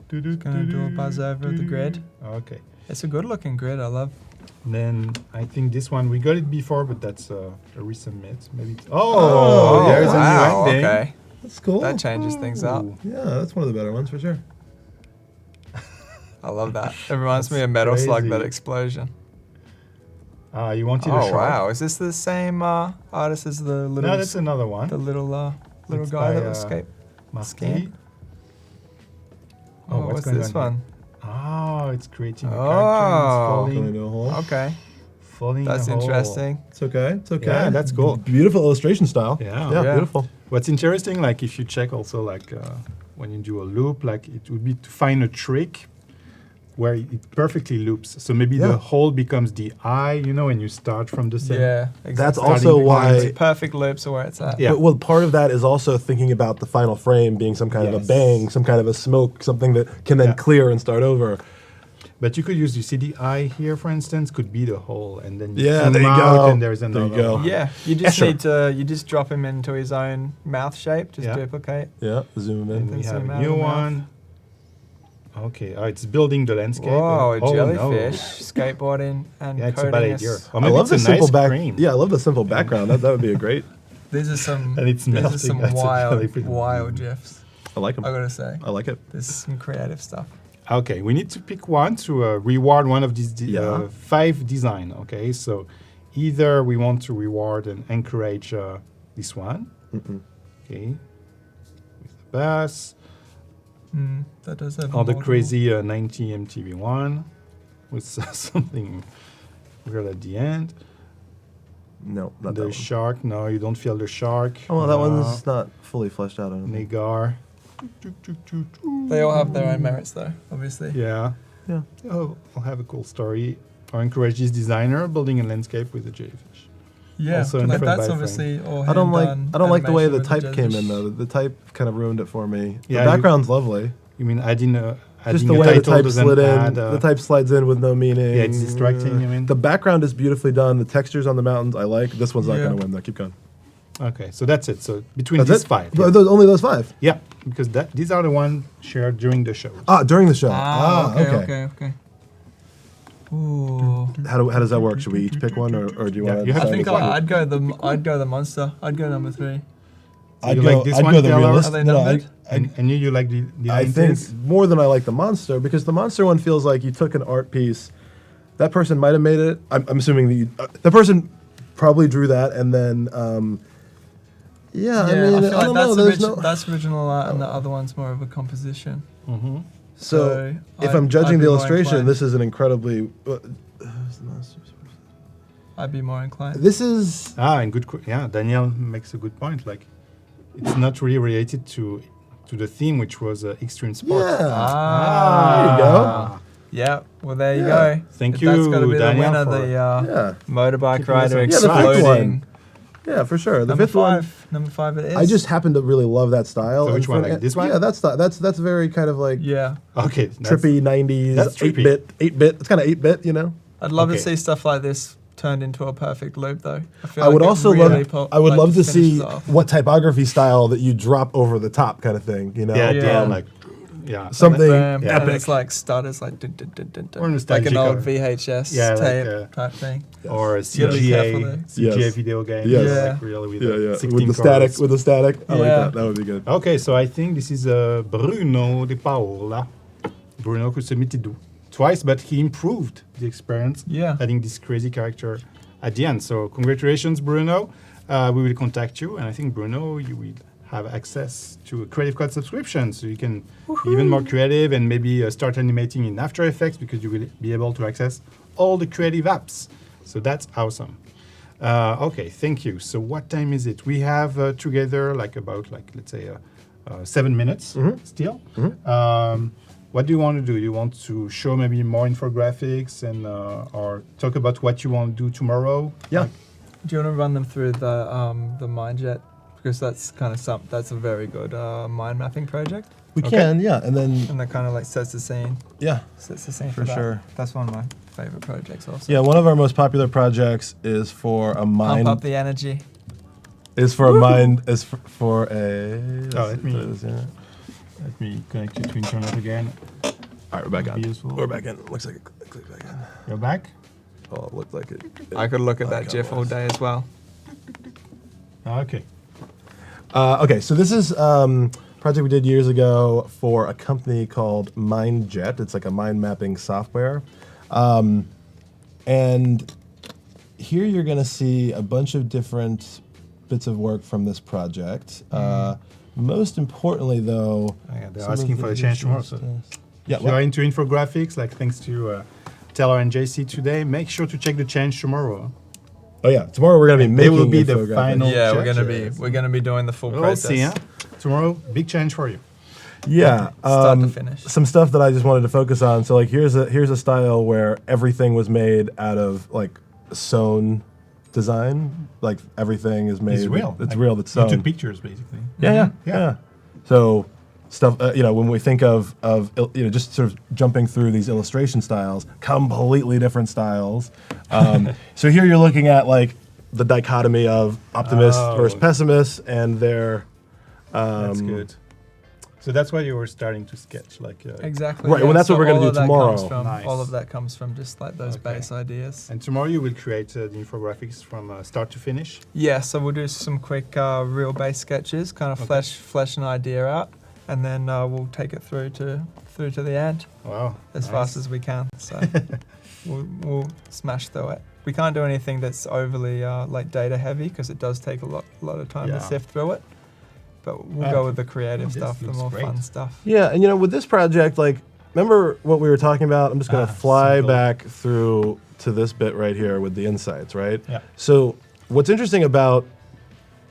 Gonna do a buzz over the grid. Okay. It's a good looking grid, I love. Then I think this one, we got it before, but that's a resubmit. Maybe. There's wow, a new ending. okay. That's cool. That changes things up. Ooh. Yeah, that's one of the better ones for sure. I love that. It reminds me That's of Metal Slug, that crazy. explosion. You wanted a Oh short? wow, is this the same artist as the little No, that's another one. the little It's guy by, that was escaped? Marquis. Scan. Oh, Oh, what's what's going this on one? Oh, it's creating a Oh. character. Going It's into a hole. Okay, falling that's in a hole. interesting. It's okay. It's okay. Yeah, that's cool. Beautiful illustration style. Yeah. Yeah, Yeah. beautiful. What's interesting, like if you check also, like when you do a loop, like it would be to find a trick where it perfectly loops. So maybe Yeah. the hole becomes the eye, and you start from the same. Yeah, exactly. That's Starting also point. why. Perfect loops are where it's at. Yeah. But, well, part of that is also thinking about the final frame being some kind of a Yes. bang, some kind of a smoke, something that can then Yeah. clear and start over. But you could use, you see the eye here, for instance, could be the hole, and then you Yeah, zoom there you out, go. and there's There you another go. one. Yeah, you just Sure. need to you just drop him into his own mouth shape, just Yeah. duplicate. Yeah, zoom And in. we have zoom a out new of the mouth. one. Okay, it's building the landscape. Whoa, a Oh, jellyfish, no. skateboarding and Yeah, it's a coding bad us. idea. Or I maybe love it's the a simple nice back. cream. Yeah, I love the simple background. That would be a great. These are some And it's these are melting. some That's a wild jellyfish. gifs. I like them. I gotta say, I like it. there's some creative stuff. Okay, we need to pick one to reward one of these Yeah. 5 design. Okay, so either we want to reward and encourage this one. Okay, with the bass, That does have or the multiple- crazy 90 MTV one with something weird at the end. No, not The that one. shark. No, you don't feel the shark. Oh, well, that No. one's not fully fleshed out. I don't think. Nagar. They all have their own merits, though. Obviously. Yeah. Yeah. Oh, I'll have a cool story. Or encourage this designer building a landscape with a jellyfish. Yeah, Also in like frame that's by obviously all I don't like. hand-done I don't like the way the animation with type came in jellyfish. though. The type kind of ruined it for me. Yeah, the you- background's lovely. You mean adding a Just adding the a way the title type doesn't slid in. add, The type slides in with no meaning. Yeah, it's distracting, you mean? The background is beautifully done. The textures on the mountains I like. This one's not Yeah. going to win though. Keep going. Okay, so that's it. So between That's these it? 5. Th- those- only those 5. Yeah, because these are the ones shared during the show. Ah, during the show. Okay. Ooh. How does that work? Should we each pick one, or do you Yeah, want? you have I to think pick one. I'd go the monster. I'd go number 3. So you like this I'd one, go the Taylor? realistic. Are they No, numbered? And you like the I think 90s? more than I like the monster, because the monster one feels like you took an art piece. That person might have made it. I'm assuming that the person probably drew that, and then yeah. I mean, I I feel don't like know. There's no. that's original art, and the other one's more of a composition. Mm-hmm. So if I'd- I'm judging I'd the be more illustration, inclined- this is an incredibly. I'd be more inclined. This is. And yeah, Daniel makes a good point. Like, it's not really related to the theme, which was extreme sports. Yeah. Ah, There you go. Yeah. Well, there you Yeah. go. Thank That's you, got to be Daniel, the winner, for- the Yeah. motorbike keeping us rider on Yeah, the first exploding. one. Yeah, for sure. The Number fifth one, five. Number 5 it is. I just happen to really love that style. So which And one, for- like this one? Yeah, that's very kind of like Yeah. Okay. that's- trippy 90s, that's trippy. 8-bit. It's kind of 8-bit, you know? I'd love Okay. to see stuff like this turned into a perfect loop, though. I feel I would like it also really love. I would like, love to finishes see off. what typography style that you drop over the top, kind of thing. You know, Yeah, Yeah. like, yeah. something Bam, Yeah. and epic. it's like stutters, like dun, dun, dun, dun, dun, Or like nostalgic an old or- VHS Yeah, like, tape type thing. Or a You gotta be careful CGA, there. CGA Yes. video game. Yes. Yeah. Like really with yeah, the yeah, 16 with the chords. static, with the static. I like Yeah. that. That would be good. Okay, so I think this is Bruno De Paola. Bruno who submitted twice, but he improved the experience, Yeah. adding this crazy character at the end. So congratulations, Bruno. We will contact you, and I think, Bruno, you will have access to a Creative Cloud subscription, so you can be even more creative and maybe start animating in After Effects, because you will be able to access all the creative apps. So that's awesome. Okay, thank you. So what time is it? We have together about let's say 7 minutes still. What do you want to do? You want to show maybe more infographics and or talk about what you want to do tomorrow? Yeah. Do you want to run them through the MindJet? Because that's kind of that's a very good mind mapping project, We Okay. can, yeah, and then and that kind of like sets the scene. yeah, Sets the scene For that. sure. That's one of my favorite projects. Also. yeah. One of our most popular projects is for a Pump mind. up the energy. Is for a mind. Is for a. let me- Yeah. Let me connect you to internet again. All right, we're back on. Be useful. We're back in. Looks like it clicked back in. You're back? Oh, it looked like it. I could look at that Icon GIF all was. day as well. Okay. Okay, so this is a project we did years ago for a company called MindJet. It's like a mind mapping software. And here you're going to see a bunch of different bits of work from this project. Most importantly, though, Yeah, they're some of asking for a change tomorrow. So yeah, if you're into infographics, like thanks to Taylor and JC today, make sure to check the change tomorrow. oh yeah, tomorrow we're going to be They making will be the infographics. final- Yeah, check. we're gonna be doing the full We'll process. see, huh? Tomorrow, big change for you. Yeah, Start to finish. some stuff that I just wanted to focus on. So like here's a style where everything was made out of like sewn design. Like everything is made. It's real. It's Like, real. That's You sewn. took pictures, basically. Yeah, yeah, Yeah. yeah. So stuff, when we think of just sort of jumping through these illustration styles, completely different styles. So here you're looking at like the dichotomy of optimists Oh. versus pessimists and their. That's good. So that's why you were starting to sketch, like. Exactly. Right, well, that's what we're gonna all do of that tomorrow. comes from- Nice. All of that comes from just like those Okay. base ideas. And tomorrow you will create the infographics from start to finish. Yeah, so we'll do some quick real base sketches, kind of Okay. flesh an idea out, and then we'll take it through to the end Wow. as nice. fast as we can. So we'll smash through it. We can't do anything that's overly like data heavy because it does take a lot of time Yeah. to sift through it. But we'll Ah, go with the creative this stuff, the looks more great. fun stuff. Yeah, and with this project, like, remember what we were talking about? I'm just going to fly simple. back through to this bit right here with the insights, right? Yeah. So what's interesting about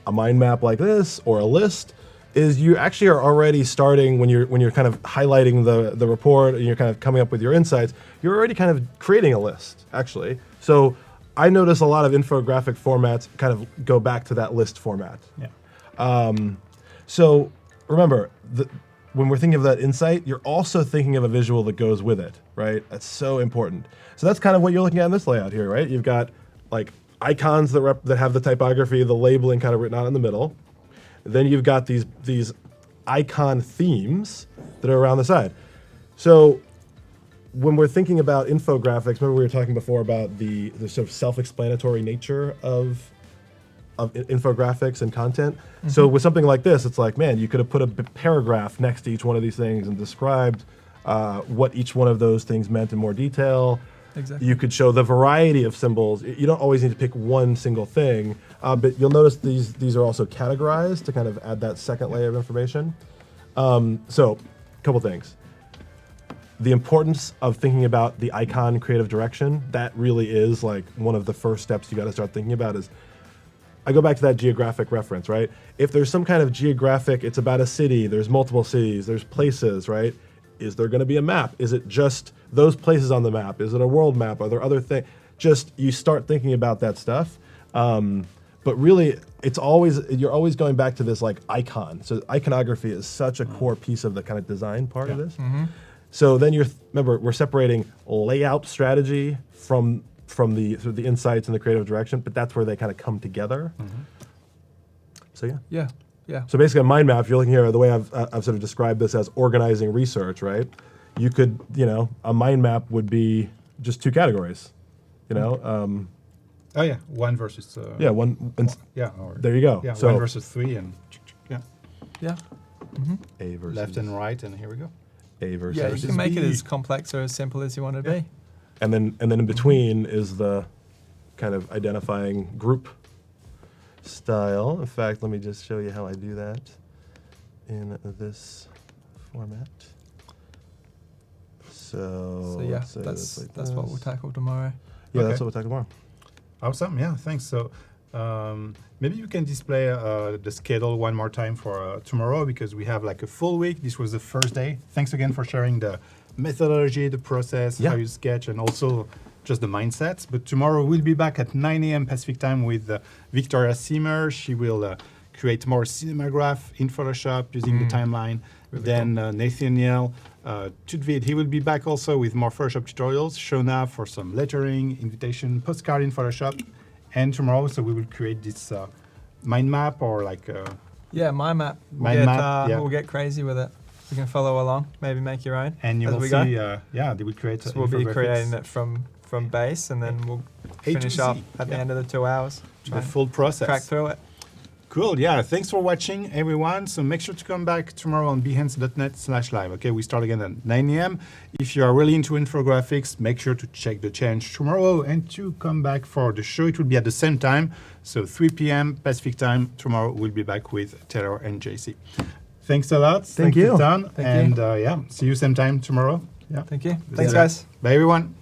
a mind map like this or a list is you actually are already starting when you're kind of highlighting the report and you're kind of coming up with your insights, you're already kind of creating a list, actually. So I notice a lot of infographic formats kind of go back to that list format. Yeah. So remember, when we're thinking of that insight, you're also thinking of a visual that goes with it, right? That's so important. So that's kind of what you're looking at in this layout here, right? You've got like icons that have the typography, the labeling kind of written out in the middle. Then you've got these icon themes that are around the side. So when we're thinking about infographics, remember we were talking before about the sort of self-explanatory nature of infographics and content. Mm-hmm. So with something like this, it's like, man, you could have put a paragraph next to each one of these things and described what each one of those things meant in more detail. Exactly. You could show the variety of symbols. You don't always need to pick one single thing, but you'll notice these are also categorized to kind of add that second layer of information. So a couple things. The importance of thinking about the icon creative direction, that really is like one of the first steps you got to start thinking about is, I go back to that geographic reference, right? If there's some kind of geographic, it's about a city, there's multiple cities, there's places, right? Is there going to be a map? Is it just those places on the map? Is it a world map? Are there other things? Just you start thinking about that stuff. But but really, you're always going back to this like icon. So iconography is such a core piece of the kind of design part of this. Mm-hmm. So then remember, we're separating layout strategy from the sort of the insights and the creative direction, but that's where they kind of come together. Mm-hmm. So yeah. Yeah. Yeah. So basically, a mind map, if you're looking here, the way I've sort of described this as organizing research, right? You could, a mind map would be just two categories, Oh yeah, one versus. Yeah, one. Yeah. Or, There you go. Yeah, So 1 versus 3, and yeah, Yeah. Mm-hmm. A versus left and right, and here we go. A versus. Yeah, you can make it B. as complex or as simple as you want it to be. And then in between is the kind of identifying group style. In fact, let me just show you how I do that in this format. So yeah, let's say that's like what we'll this. tackle tomorrow. Yeah, Okay. that's what we'll tackle tomorrow. Awesome. Yeah. Thanks. So maybe you can display the schedule one more time for tomorrow, because we have like a full week. This was the first day. Thanks again for sharing the methodology, the process, Yeah. how you sketch, and also just the mindsets. But tomorrow we'll be back at 9 a.m. Pacific time with Victoria Seamer. She will create more cinematograph in Photoshop using the timeline. Really Then Nathaniel Tudvid, he will be back also with more Photoshop tutorials. Shona for some lettering, invitation, postcard in Photoshop. And tomorrow, so we will create this mind map or like Yeah, mind map. Mind map, yeah. We'll get crazy with it. You can follow along, maybe make your own. and you as will we see, go. they will create So we'll be infographics, creating it from base, and then we'll A to finish up Z, at the yeah. end of the 2 hours. the Try and full process. crack through it. Cool, yeah. Thanks for watching, everyone. So make sure to come back tomorrow on behance.net/live. Okay, we start again at 9 a.m. If you are really into infographics, make sure to check the challenge tomorrow and to come back for the show. It will be at the same time, so 3 p.m. Pacific time. Tomorrow we'll be back with Taylor and JC. Thanks a lot. Thank you. Don. Thank you. And see you same time tomorrow. Yeah. Thank you. This Thanks, is it. guys. Bye, everyone.